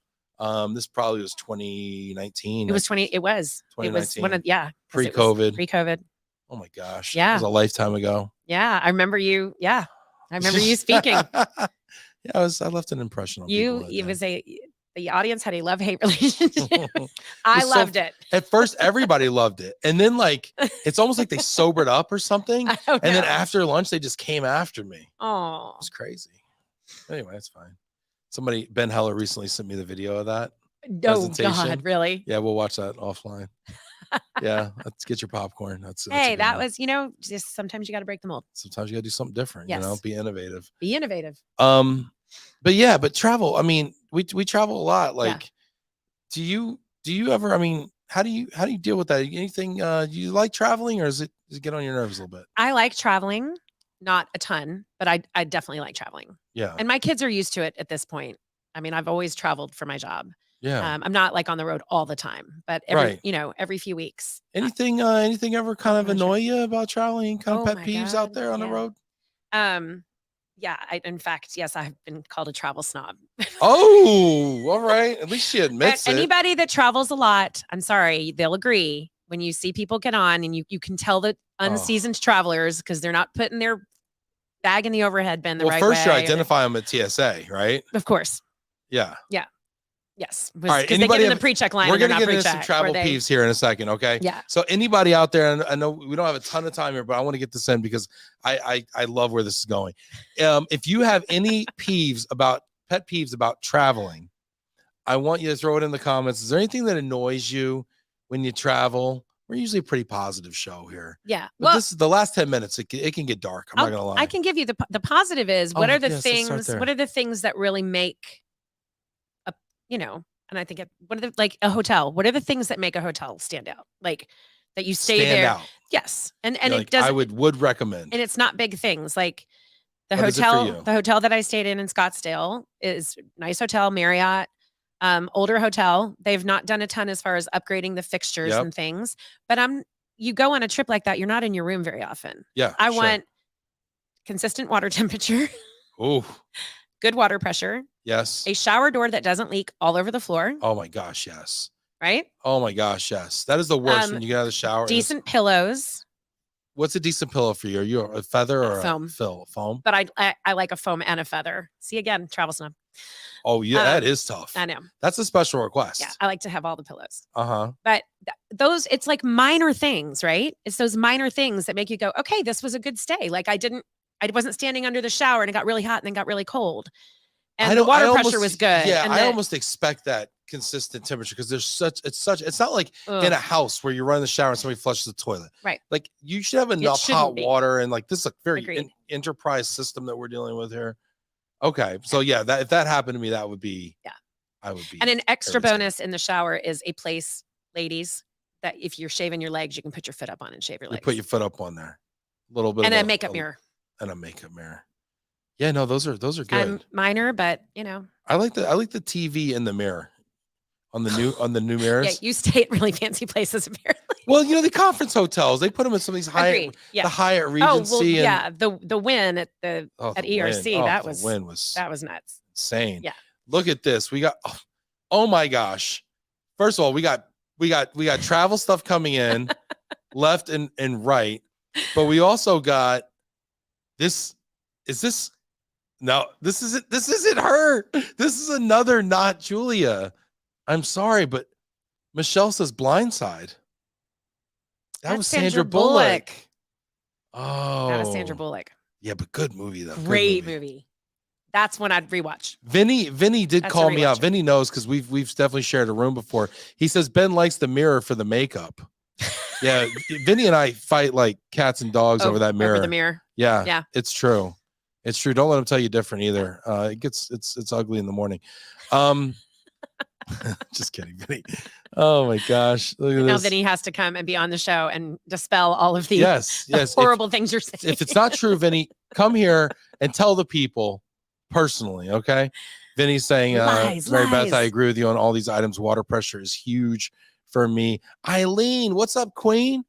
This probably was 2019. It was one of pre-COVID. Oh my gosh. Yeah. It was a lifetime ago. Yeah. I remember you. Yeah. I remember you speaking. I left an impression on people. The audience had a love-hate relationship. I loved it. At first, everybody loved it. And then it's almost like they sobered up or something. And then after lunch, they just came after me. Oh, it was crazy. Anyway, it's fine. Ben Heller recently sent me the video of that. Oh God, really? Yeah, we'll watch that offline. Yeah, let's get your popcorn. That's that was, just sometimes you got to break the mold. Sometimes you got to do something different. Yes. Be innovative. But travel. We travel a lot. Do you ever? How do you deal with that? Anything? Do you like traveling, or does it get on your nerves a little bit? I like traveling, not a ton, but I definitely like traveling. Yeah. And my kids are used to it at this point. I've always traveled for my job. Yeah. I'm not on the road all the time, but every few weeks. Anything ever kind of annoy you about traveling? Kind of pet peeves out there on the road? Yeah. In fact, yes, I've been called a travel snob. Oh, all right. At least she admits it. Anybody that travels a lot, I'm sorry, they'll agree. When you see people get on and you can tell that unseasoned travelers, because they're not putting their bag in the overhead bin the right way. Well, first you identify them at TSA, right? Of course. Yeah. Yeah. Yes. All right. Because they get in the pre-check line. We're going to get into some travel peeves here in a second. Okay. Yeah. So anybody out there, and I know we don't have a ton of time here, but I want to get this in because I love where this is going. If you have any pet peeves about traveling, I want you to throw it in the comments. Is there anything that annoys you when you travel? We're usually a pretty positive show here. Yeah. But this is the last 10 minutes. It can get dark. I'm not going to lie. I can give you the positive is what are the things that really make and I think a hotel, what are the things that make a hotel stand out? That you stay there. Out. Yes. And it does. I would recommend. And it's not big things like the hotel that I stayed in Scottsdale is nice hotel, Marriott, older hotel. They've not done a ton as far as upgrading the fixtures and things, but I'm you go on a trip like that, you're not in your room very often. Yeah. I want consistent water temperature. Oh, good water pressure. Yes. A shower door that doesn't leak all over the floor. Oh my gosh, yes. Right? Oh my gosh, yes. That is the worst when you get out of the shower. Decent pillows. What's a decent pillow for you? Are you a feather or foam? Foam. But I like a foam and a feather. See, again, travel snob. Oh yeah, that is tough. I know. That's a special request. Yeah, I like to have all the pillows. But those, it's like minor things, right? It's those minor things that make you go, okay, this was a good stay. Like I wasn't standing under the shower and it got really hot and then got really cold. And the water pressure was good. Yeah, and I almost expect that consistent temperature because it's not like in a house where you run the shower and somebody flushes the toilet. Right. Like you should have enough hot water, and like this is a very enterprise system that we're dealing with here. Okay. So yeah, if that happened to me, that would be, I would be. And an extra bonus in the shower is a place, ladies, that if you're shaving your legs, you can put your foot up on and shave your legs. You put your foot up on there. A little bit. And a makeup mirror. And a makeup mirror. Yeah, no, those are good. Minor, but you know. I like the TV in the mirror. On the new mirrors. Yeah, you stay at really fancy places apparently. Well, you know, the conference hotels, they put them in some of these the Hyatt Regency. The Wynn at at ERC, that was nuts. Insane. Yeah. Look at this. We got oh my gosh. First of all, we got travel stuff coming in left and right, but we also got this. Is this? No, this isn't her. This is another not Julia. I'm sorry, but Michelle says Blindside. That was Sandra Bullock. Oh, that was Sandra Bullock. Yeah, but good movie though. Great movie. That's one I'd rewatch. Vinny did call me out. Vinny knows because we've definitely shared a room before. He says Ben likes the mirror for the makeup. Yeah, Vinny and I fight like cats and dogs over that mirror. Over the mirror. Yeah, it's true. It's true. Don't let him tell you different either. It's ugly in the morning. Just kidding, Vinny. Oh my gosh. Look at now Vinny has to come and be on the show and dispel all of the yes. horrible things you're saying. If it's not true, Vinny, come here and tell the people personally, okay? Vinny's saying, Mary Beth, I agree with you on all these items. Water pressure is huge for me. Eileen, what's up, Queen?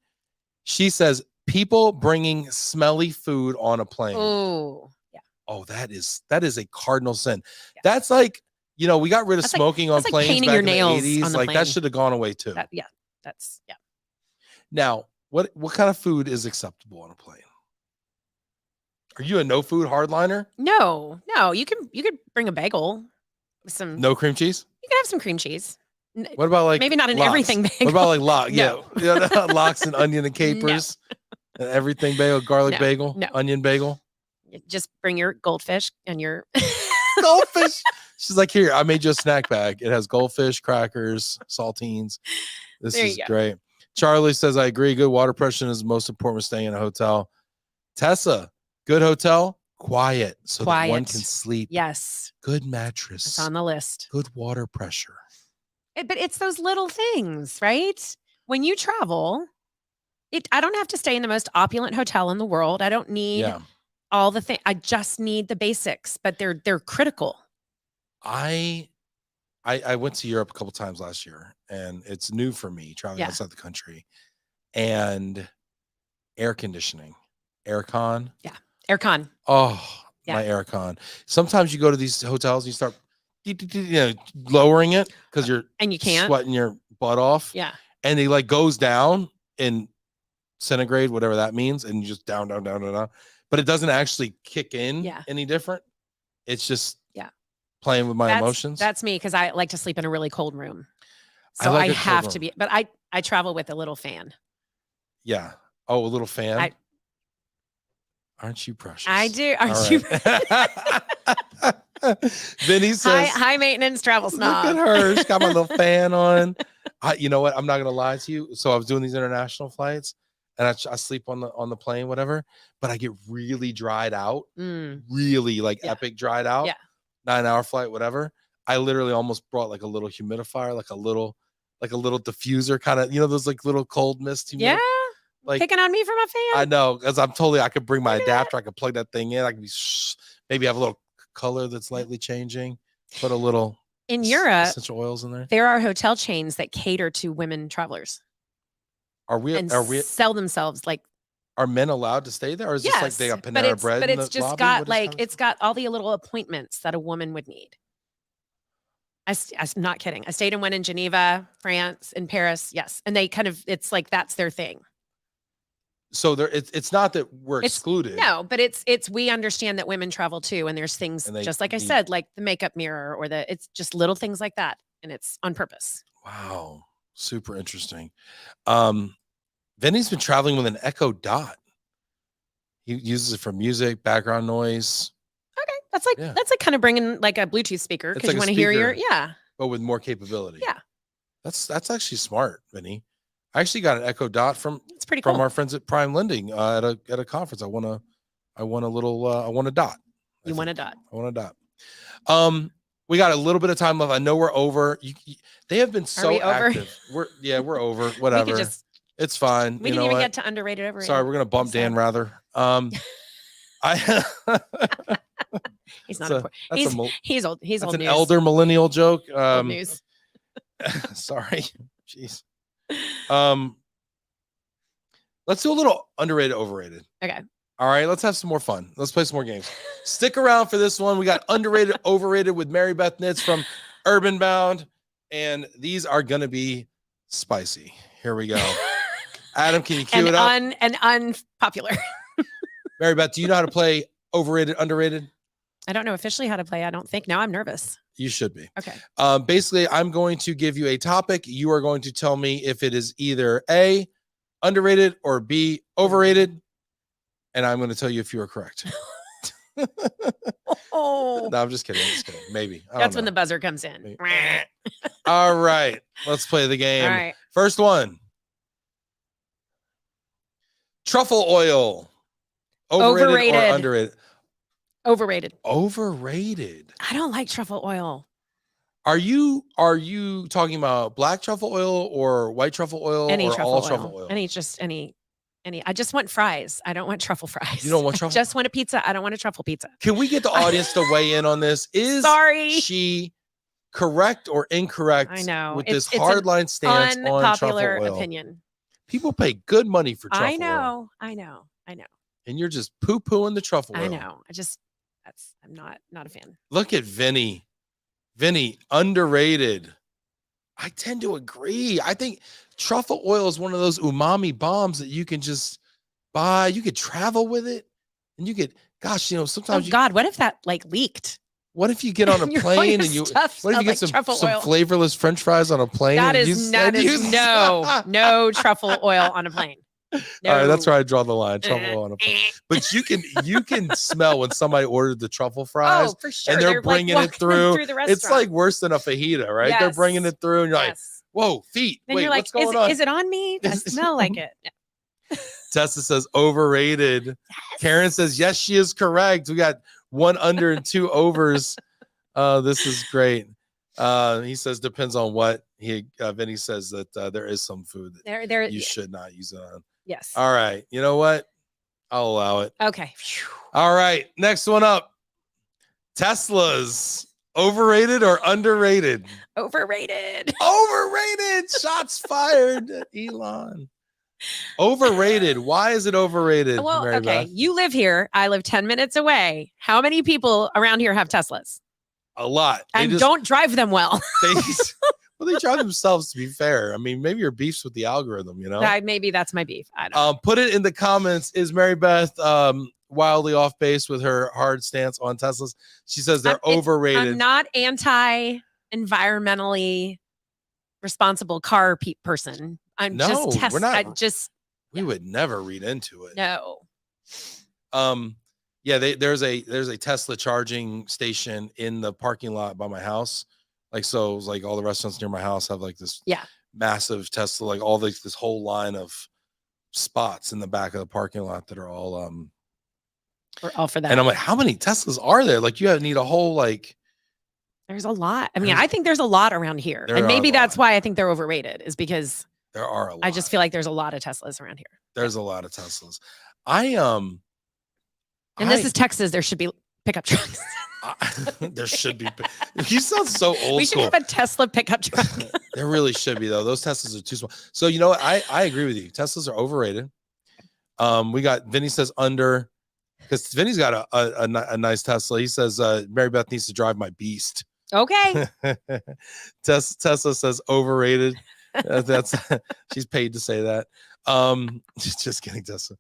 She says, people bringing smelly food on a plane. Oh, yeah. Oh, that is a cardinal sin. Yeah. That's like, you know, we got rid of smoking on planes back in the 80s. Like that should have gone away too. Now, what kind of food is acceptable on a plane? Are you a no food hardliner? No. You could bring a bagel with some no cream cheese. You can have some cream cheese. What about like maybe not an everything bagel? What about like lox? No. Yeah, lox and onion and capers, and everything bagel, garlic bagel, onion bagel. Just bring your goldfish and your goldfish. She's like, here, I made you a snack bag. It has goldfish, crackers, saltines. This is great. Charlie says, I agree. Good water pressure is the most important when staying in a hotel. Tessa, good hotel, quiet so that one can sleep. Yes. Good mattress. It's on the list. Good water pressure. But it's those little things, right? When you travel, I don't have to stay in the most opulent hotel in the world. I don't need all the things. I just need the basics, but they're critical. I went to Europe a couple times last year, and it's new for me traveling outside the country. And air conditioning, aircon. Yeah, aircon. Oh, my aircon. Sometimes you go to these hotels and you start, lowering it because you're and you can't sweating your butt off. Yeah, and it like goes down in centigrade, whatever that means, and you just down, but it doesn't actually kick in any different. It's just playing with my emotions. That's me because I like to sleep in a really cold room. So I have to be, but I travel with a little fan. Yeah. Oh, a little fan. Aren't you precious? I do. Aren't you? Vinny says, high maintenance travel snob. Look at her. She's got my little fan on. You know what? I'm not going to lie to you. So I was doing these international flights and I sleep on the plane, whatever, but I get really dried out, really like epic dried out. Yeah. 9-hour flight, whatever. I literally almost brought like a little humidifier, like a little diffuser kind of, those like little cold mist. Yeah. Like picking on me for my fan. I know, because I could bring my adapter. I could plug that thing in. I could maybe have a little color that's lightly changing. Put a little in Europe essential oils in there. There are hotel chains that cater to women travelers. and sell themselves like. Are men allowed to stay there, or is this like they got Panera Bread? But it's just got like it's got all the little appointments that a woman would need. I'm not kidding. I stayed in one in Geneva, France, in Paris. Yes, and they kind of it's like that's their thing. So there, it's not that we're excluded. No, but it's we understand that women travel too, and there's things just like I said, like the makeup mirror or it's just little things like that, and it's on purpose. Wow, super interesting. Vinny's been traveling with an Echo Dot. He uses it for music, background noise. Okay, that's like kind of bringing like a Bluetooth speaker because you want to hear your but with more capability. Yeah, that's actually smart, Vinny. I actually got an Echo Dot from our friends at Prime Lending at a conference. I won a dot. You want a dot. I want a dot. We got a little bit of time left. I know we're over. They have been so active. We're over. Whatever. It's fine. We didn't even get to underrated, overrated. Sorry, we're gonna bump Dan rather. He's not important. He's old. He's old. That's an elder millennial joke. Old news. Sorry. Jeez. Let's do a little underrated, overrated. Okay. All right, let's have some more fun. Let's play some more games. Stick around for this one. We got underrated, overrated with Mary Beth Nitz from Urban Bound, and these are gonna be spicy. Here we go. Adam, can you cue it up? And unpopular. Mary Beth, do you know how to play overrated, underrated? I don't know officially how to play. I don't think. Now I'm nervous. You should be. Okay. Basically, I'm going to give you a topic. You are going to tell me if it is either A, underrated, or B, overrated. And I'm going to tell you if you are correct. Oh. No, I'm just kidding. Maybe. That's when the buzzer comes in. All right. Let's play the game. All right. First one. Truffle oil. Overrated. Or underrated? Overrated. Overrated. I don't like truffle oil. Are you talking about black truffle oil or white truffle oil or all truffle oil? Any. I just want fries. I don't want truffle fries. You don't want truffle? I just want a pizza. I don't want a truffle pizza. Can we get the audience to weigh in on this? Is she correct or incorrect? I know. With this hardline stance on truffle oil. Opinion. People pay good money for truffle oil. I know. And you're just poo-pooing the truffle oil. I know. I'm not a fan. Look at Vinny. Vinny, underrated. I tend to agree. I think truffle oil is one of those umami bombs that you can just buy. You could travel with it, and you could, gosh, sometimes. Oh God, what if that like leaked? What if you get on a plane and what if you get some flavorless French fries on a plane? That is no truffle oil on a plane. No. All right, that's where I draw the line. Truffle oil on a plane. But you can smell when somebody ordered the truffle fries. Oh, for sure. And they're bringing it through. It's like worse than a fajita, right? Yes. They're bringing it through, and you're like, whoa, feet. Then wait, you're like, what's going on? Is it on me? Does it smell like it? Tessa says overrated. Yes. Karen says, yes, she is correct. We got one under and two overs. This is great. He says depends on what Vinny says that there is some food that you should not use it on. Yes. All right. You know what? I'll allow it. Okay. All right. Next one up. Teslas. Overrated or underrated? Overrated. Overrated. Shots fired. Elon. Overrated. Why is it overrated? Well, Mary okay. Beth? You live here. I live 10 minutes away. How many people around here have Teslas? A lot. And don't drive them well. They drive themselves, to be fair. I mean, maybe your beef's with the algorithm, Maybe that's my beef. I don't know. Put it in the comments. Is Mary Beth wildly off base with her hard stance on Teslas? She says they're overrated. I'm not anti-environmentally responsible car person. I'm just we're not. We would never read into it. No. Yeah, there's a Tesla charging station in the parking lot by my house. So like all the restaurants near my house have like this massive Tesla, like all this whole line of spots in the back of the parking lot that are all we're all for that. And I'm like, how many Teslas are there? Like you need a whole there's a lot. I mean, I think there's a lot around here. And maybe that's why I think they're overrated, is because there are a lot. I just feel like there's a lot of Teslas around here. There's a lot of Teslas. And this is Texas. There should be pickup trucks. There should be. You sound so old We should school. have a Tesla pickup truck. There really should be though. Those Teslas are too small. So you know what? I agree with you. Teslas are overrated. We got Vinny says under, because Vinny's got a nice Tesla. He says Mary Beth needs to drive my beast. Okay. Tesla says overrated. That's she's paid to say that. Just kidding, Tesla.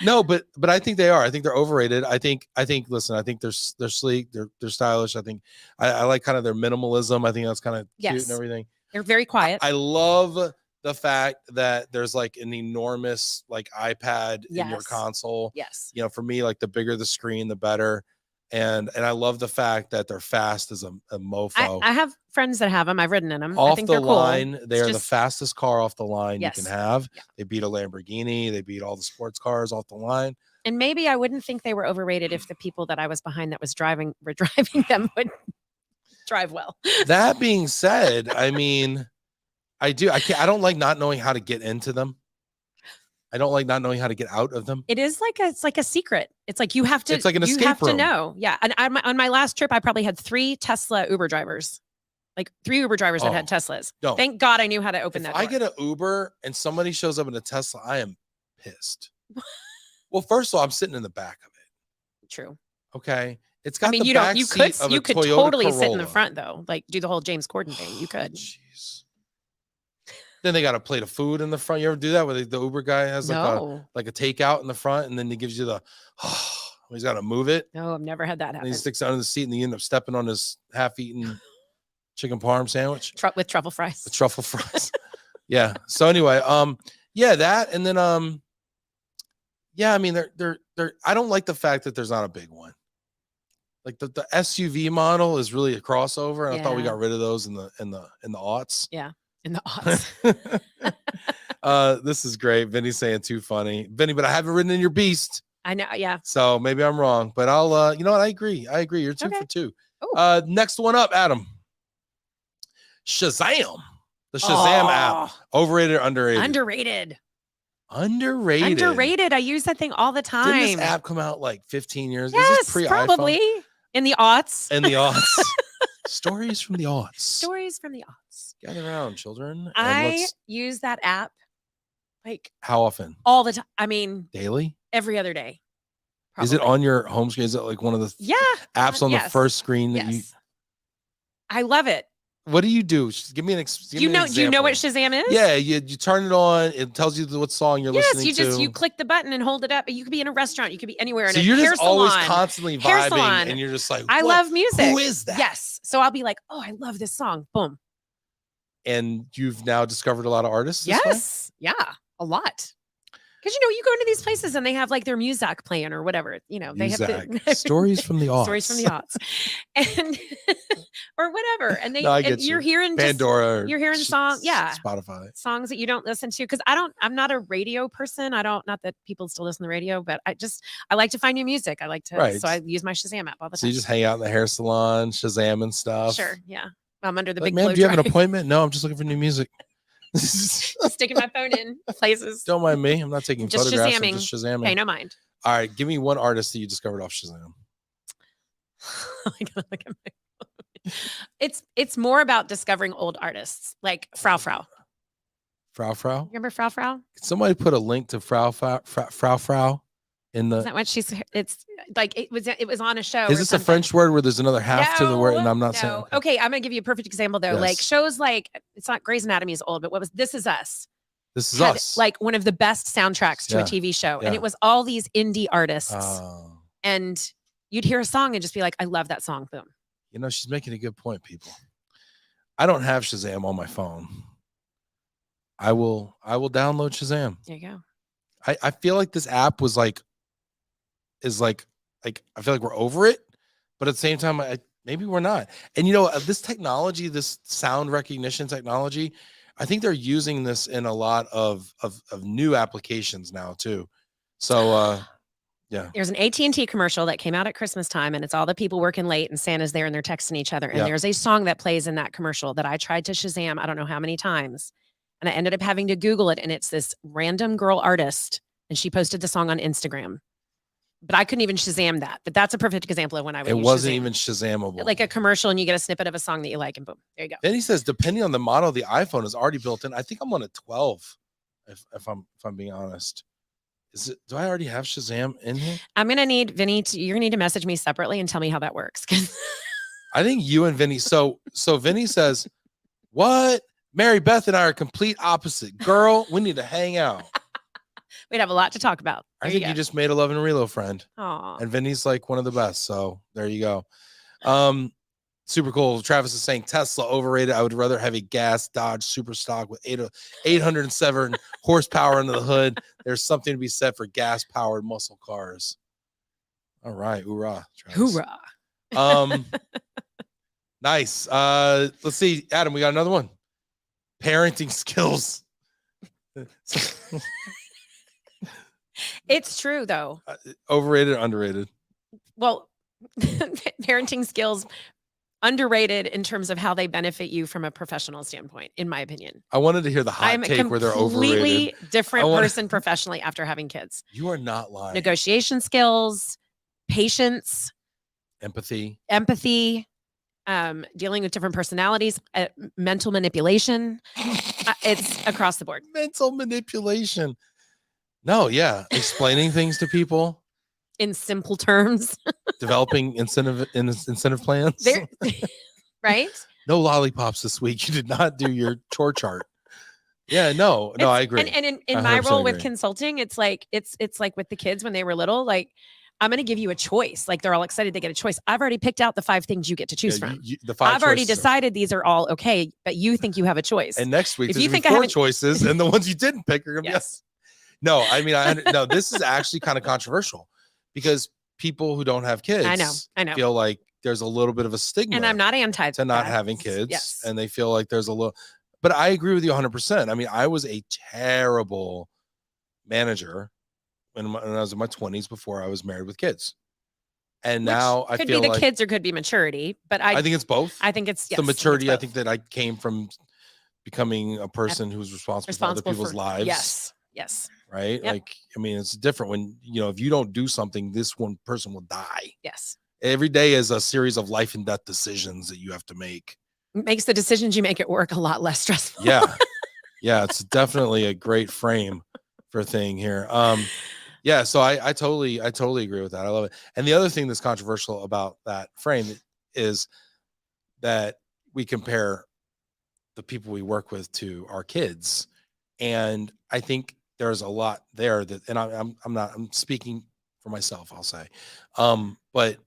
No, but I think they are. I think they're overrated. I think listen, I think they're sleek, they're stylish. I think I like kind of their minimalism. I think that's kind of cute and everything. They're very quiet. I love the fact that there's like an enormous like iPad in your console. Yes. You know, for me, like the bigger the screen, the better. And I love the fact that they're fast as a mofo. I have friends that have them. I've ridden in them. Off I think the they're line, cool. they are the fastest car off the line you can have. Yeah. They beat a Lamborghini. They beat all the sports cars off the line. And maybe I wouldn't think they were overrated if the people that I was behind that were driving them would drive well. That being said, I mean, I don't like not knowing how to get into them. I don't like not knowing how to get out of them. It's like a secret. It's like you have to. It's like an escape room. You have to know. Yeah. And on my last trip, I probably had 3 Tesla Uber drivers, like 3 Uber drivers that had Teslas. No. Thank God I knew how to open that door. I get an Uber and somebody shows up in a Tesla, I am pissed. Well, first of all, I'm sitting in the back of it. True. Okay. It's got you could totally sit in the front though. Like do the whole James Corden thing. You could. Jeez. Then they got a plate of food in the front. You ever do that where the Uber guy has like a takeout in the front and then he gives you the, he's got to move it. No, I've never had that happen. And he sticks it under the seat and you end up stepping on his half-eaten chicken parm sandwich. With truffle fries. With truffle fries. Yeah. So anyway, yeah, that. And then, yeah, I mean, they're, I don't like the fact that there's not a big one. Like the SUV model is really a crossover. And I thought we got rid of those in the aughts. Yeah. In the aughts. This is great. Vinny's saying too funny. Vinny, but I haven't ridden in your beast. I know, yeah. So maybe I'm wrong, but I'll you know what? I agree. You're 2 for 2. Ooh. Next one up, Adam. Shazam. The Shazam app. Overrated or underrated? Underrated. I use that thing all the time. Didn't this app come out like 15 years ago? Yes, probably. In the aughts. Stories from the aughts. Stories from the aughts. Gather around, children. I use that app like how often? All the time. I mean, daily? Every other day. Probably. Is it on your home screen? Is it like one of the apps on the first screen that you? I love it. What do you do? Give me an example. Do you know what Shazam is? Yeah, you turn it on. It tells you what song you're listening to. You click the button and hold it up. You could be in a restaurant. You could be anywhere. So you're just always constantly vibing, and you're just like, I love music. Who is that? Yes. So I'll be like, oh, I love this song. Boom. And you've now discovered a lot of artists. Yes. Yeah. A lot. Because you go into these places and they have like their music playing or whatever. They have stories from the aughts. Stories from the aughts, and or whatever. And you're hearing Pandora. You're hearing songs, Spotify songs that you don't listen to. Because I'm not a radio person. Not that people still listen to the radio, but I like to find new music. I like to, so I use my Shazam app all the time. So you just hang out in the hair salon, Shazam and stuff. Sure, yeah. I'm under the like, big. Ma'am, do you have an appointment? No, I'm just looking for new music. Sticking my phone in places. Don't mind me. I'm not taking photographs. I'm just Shazamming. Okay, no mind. All right, give me one artist that you discovered off Shazam. I gotta look at my phone. It's more about discovering old artists like Frau Frau. Frau Frau? Remember Frau Frau? Can somebody put a link to Frau Frau in the? Is that what she's? It's like it was on a show. Is this a French word where there's another half to the word? And I'm not saying. Okay, I'm gonna give you a perfect example though. Yes. Like shows like it's not Grey's Anatomy is old, but what was This Is Us? This Is Us. Like one of the best soundtracks to a TV show, and it was all these indie artists, and you'd hear a song and just be like, "I love that song." Boom. She's making a good point, people. I don't have Shazam on my phone. I will download Shazam. There you go. I feel like this app is like I feel like we're over it, but at the same time, maybe we're not. And this technology, this sound recognition technology, I think they're using this in a lot of new applications now too. So yeah. There's an AT&T commercial that came out at Christmas time, and it's all the people working late and Santa's there and they're texting each other. And there's a song that plays in that commercial that I tried to Shazam I don't know how many times. And I ended up having to Google it, and it's this random girl artist, and she posted the song on Instagram. but I couldn't even Shazam that. But that's a perfect example of when I would It use wasn't Shazam. even Shazamable. Like a commercial and you get a snippet of a song that you like and boom, there you go. Then he says, depending on the model, the iPhone is already built in. I think I'm on a 12, if I'm being honest. Is it? Do I already have Shazam in here? I'm gonna need Vinny. You're gonna need to message me separately and tell me how that works. I think you and Vinny. So Vinny says, "What? Mary Beth and I are complete opposite. Girl, we need to hang out. We'd have a lot to talk about." I think you just made a Love and Relo friend. Aww. And Vinny's like one of the best. So there you go. Super cool. Travis is saying Tesla overrated. I would rather have a gas Dodge super stock with 807 horsepower under the hood. There's something to be said for gas powered muscle cars. All right. Hoorah. Travis. Hoorah. Nice. Let's see. Adam, we got another one. Parenting skills. It's true though. Overrated, underrated. Well, parenting skills underrated in terms of how they benefit you from a professional standpoint, in my opinion. I wanted to hear the hot take where they're overrated. Completely different person professionally after having kids. You are not lying. Negotiation skills, patience, empathy, dealing with different personalities, mental manipulation. It's across the board. Mental manipulation. No, yeah. Explaining things to people. In simple terms. Developing incentive plans. Right? No lollipops this week. You did not do your chore chart. Yeah, no, I agree. And in my role with consulting, it's like with the kids when they were little, like I'm going to give you a choice. Like they're all excited they get a choice. I've already picked out the 5 things you get to choose from. I've already decided these are all okay, but you think you have a choice. And next week, if you think 4 choices, and the ones you didn't pick are going to be yes. No, I mean, no, this is actually kind of controversial because people who don't have kids, I know, feel like there's a little bit of a stigma. And I'm not anti to not having kids. Yes. And they feel like there's a little, but I agree with you 100%. I mean, I was a terrible manager when I was in my 20s before I was married with kids. And now I feel like could be the kids or could be maturity, but I think it's both. I think it's the maturity. I think that I came from becoming a person who's responsible for other people's lives. Yes. Right. Yep. Like, I mean, it's different when, if you don't do something, this one person will die. Yes. Every day is a series of life and death decisions that you have to make. It makes the decisions you make at work a lot less stressful. Yeah. Yeah. It's definitely a great frame for a thing here. Yeah. So I totally agree with that. I love it. And the other thing that's controversial about that frame is that we compare the people we work with to our kids. And I think there's a lot there that, and I'm speaking for myself, I'll say. But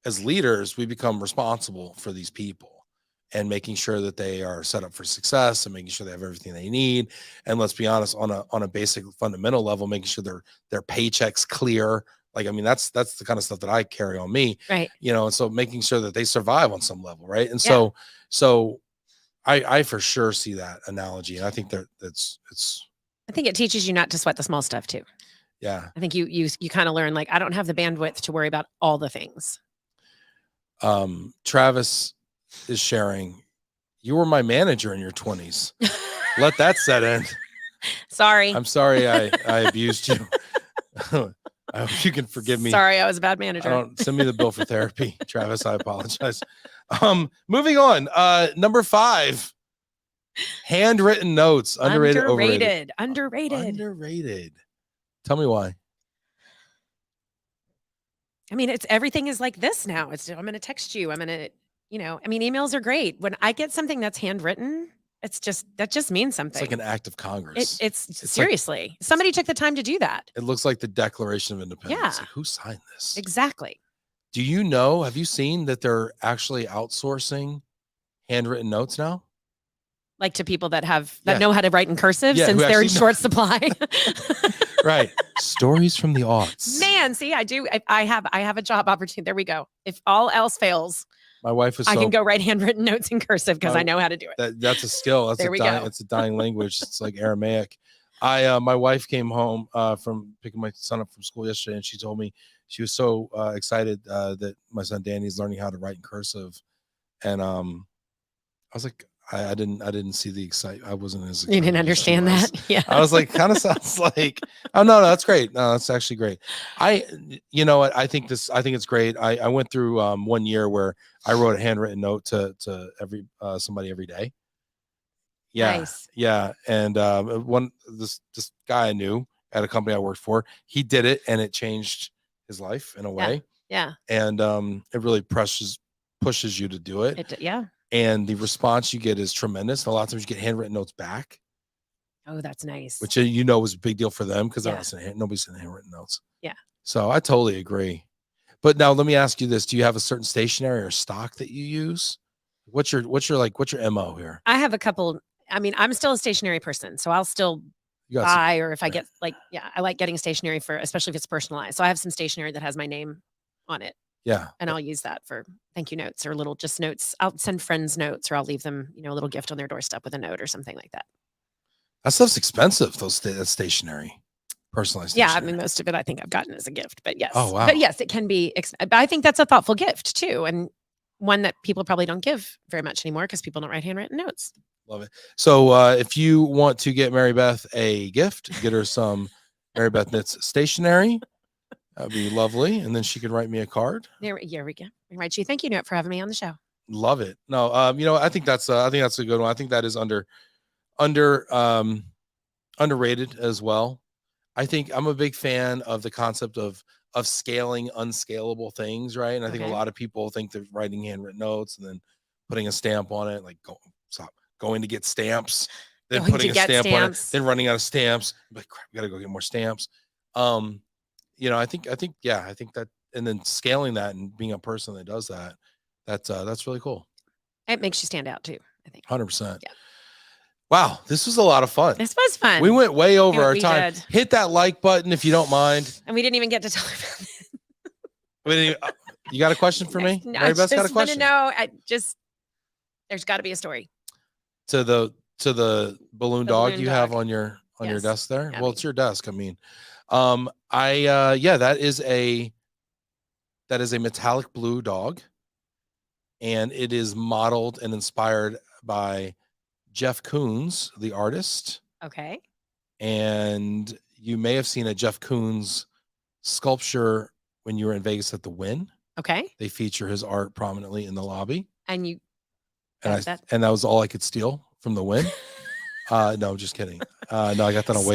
as leaders, we become responsible for these people and making sure that they are set up for success and making sure they have everything they need. And let's be honest, on a basic fundamental level, making sure their paychecks clear. Like, I mean, that's the kind of stuff that I carry on me, right? And so making sure that they survive on some level, right? And so I for sure see that analogy, and I think it's. I think it teaches you not to sweat the small stuff too. Yeah, I think you kind of learn, like, I don't have the bandwidth to worry about all the things. Travis is sharing, you were my manager in your 20s. Let that set in. Sorry. I'm sorry I abused you. I hope you can forgive me. Sorry, I was a bad manager. Send me the bill for therapy, Travis. I apologize. Moving on. Number 5. Handwritten notes. Underrated. Underrated. Tell me why. I mean, everything is like this now. I'm going to text you. I'm going to, I mean, emails are great. When I get something that's handwritten, that just means something. It's like an act of Congress. It's seriously, like, somebody took the time to do that. It looks like the Declaration of Independence. Yeah. Like, who signed this? Exactly. Do have you seen that they're actually outsourcing handwritten notes now? Like to people that know how to write in cursive, since they're in short supply. Right. Stories from the aughts. Man, see, I do. I have a job opportunity. There we go. If all else fails, my wife is. I can go write handwritten notes in cursive because I know how to do it. That's a skill. That's it's a dying language. It's like Aramaic. My wife came home from picking my son up from school yesterday, and she told me she was so excited that my son Danny is learning how to write in cursive, and I was like, I didn't see the excitement. I wasn't as excited. You didn't understand that. Yeah. I was like, kind of sounds like, oh no, that's great. No, that's actually great. You know what? I think it's great. I went through 1 year where I wrote a handwritten note to every somebody every day. Yeah. Nice. Yeah. And this guy I knew at a company I worked for, he did it and it changed his life in a way. Yeah. And it really pushes you to do it. Yeah. And the response you get is tremendous. And a lot of times you get handwritten notes back. Oh, that's nice. Which was a big deal for them because nobody's sending handwritten notes. Yeah. So I totally agree. But now let me ask you this: do you have a certain stationery or stock that you use? What's your MO here? I have a couple. I mean, I'm still a stationary person, so I'll still buy, or if I get I like getting stationery especially if it's personalized. So I have some stationery that has my name on it. Yeah. And I'll use that for thank you notes or little just notes. I'll send friends notes, or I'll leave them, a little gift on their doorstep with a note or something like that. That stuff's expensive, that stationery, personalized stationery. Yeah, I mean, most of it I think I've gotten as a gift, but yes. Oh, wow. But yes, it can be, but I think that's a thoughtful gift too. And one that people probably don't give very much anymore because people don't write handwritten notes. Love it. So if you want to get Mary Beth a gift, get her some Mary Beth Nitz stationery. That'd be lovely. And then she could write me a card. There we go. Write you a thank you note for having me on the show. Love it. No, I think that's a good one. I think that is underrated as well. I think I'm a big fan of the concept of scaling unscalable things, right? And I think a lot of people think they're writing handwritten notes and then putting a stamp on it, like going to get stamps, then putting a stamp on it, then running out of stamps. But crap, we gotta go get more stamps. I think that, and then scaling that and being a person that does that, that's really cool. It makes you stand out too, I think. 100%. Yeah. Wow, this was a lot of fun. This was fun. We went way over our time. Hit that like button if you don't mind. And we didn't even get to talk about it. You got a question for me? No, I just want to know. There's got to be a story. To the balloon dog you have on your desk there. Yeah, well, it's your desk. I mean, that is a metallic blue dog, and it is modeled and inspired by Jeff Koons, the artist. Okay. And you may have seen a Jeff Koons sculpture when you were in Vegas at the Wynn. Okay. They feature his art prominently in the lobby. And that was all I could steal from the Wynn. No, just kidding. No, I got that on Wayfair.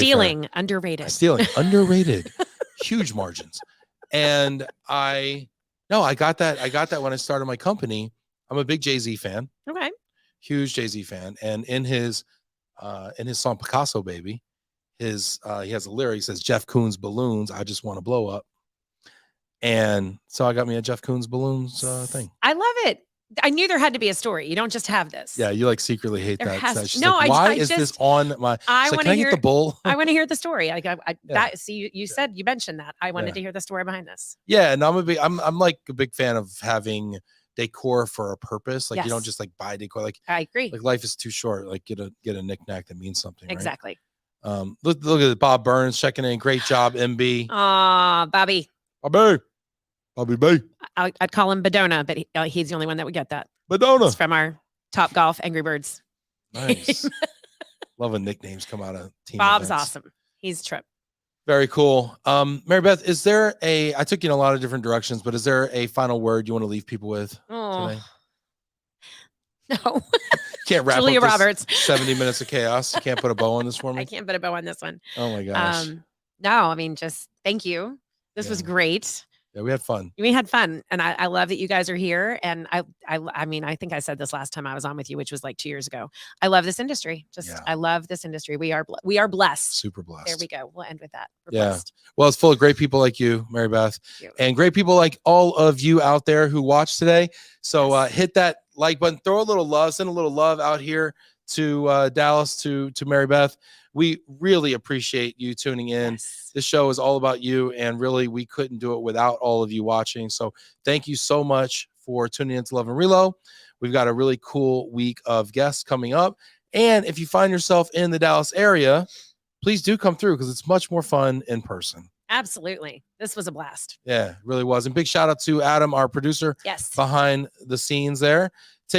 Stealing, underrated. Huge margins. And I got that when I started my company. I'm a big Jay-Z fan. Okay. Huge Jay-Z fan. And in his song Picasso Baby, he has a lyric. He says, Jeff Koons balloons, I just want to blow up. And so I got me a Jeff Koons balloons thing. I love it. I knew there had to be a story. You don't just have this. Yeah, you secretly hate there that. No, like, why is this on my? I want to hear the bull. I want to hear the story. You said you mentioned that. I wanted to hear the story behind this. Yeah, and I'm like a big fan of having decor for a purpose. Like you don't just buy decor. Like I agree. Like life is too short. Like get a knickknack that means something. Right? Exactly. Look at Bob Burns checking in. Great job, MB. Bobby. Bobby B. I'd call him Bedona, but he's the only one that would get that. Bedona. It's from our Top Golf Angry Birds. Nice. Loving nicknames come out of team Bob's events. awesome. He's trip. Very cool. Mary Beth, is there I took you in a lot of different directions, but is there a final word you want to leave people with today? No. Can't wrap Julia up this Roberts. 70 minutes of chaos. You can't put a bow on this for me? I can't put a bow on this one. Oh my gosh. No, I mean, just thank you. This was great. Yeah, we had fun. We had fun. And I love that you guys are here. And I mean, I think I said this last time I was on with you, which was like 2 years ago. I love this industry. I love this industry. We are blessed. Super blessed. There we go. We'll end with that. We're blessed. Well, it's full of great people like you, Mary Beth, and great people like all of you out there who watched today. So hit that like button, throw a little love, send a little love out here to Dallas, to Mary Beth. We really appreciate you tuning in. Yes. This show is all about you, and really we couldn't do it without all of you watching. So thank you so much for tuning in to Love and Relo. We've got a really cool week of guests coming up. And if you find yourself in the Dallas area, please do come through because it's much more fun in person. Absolutely. This was a blast. Yeah, it really was. And big shout out to Adam, our producer, behind the scenes there.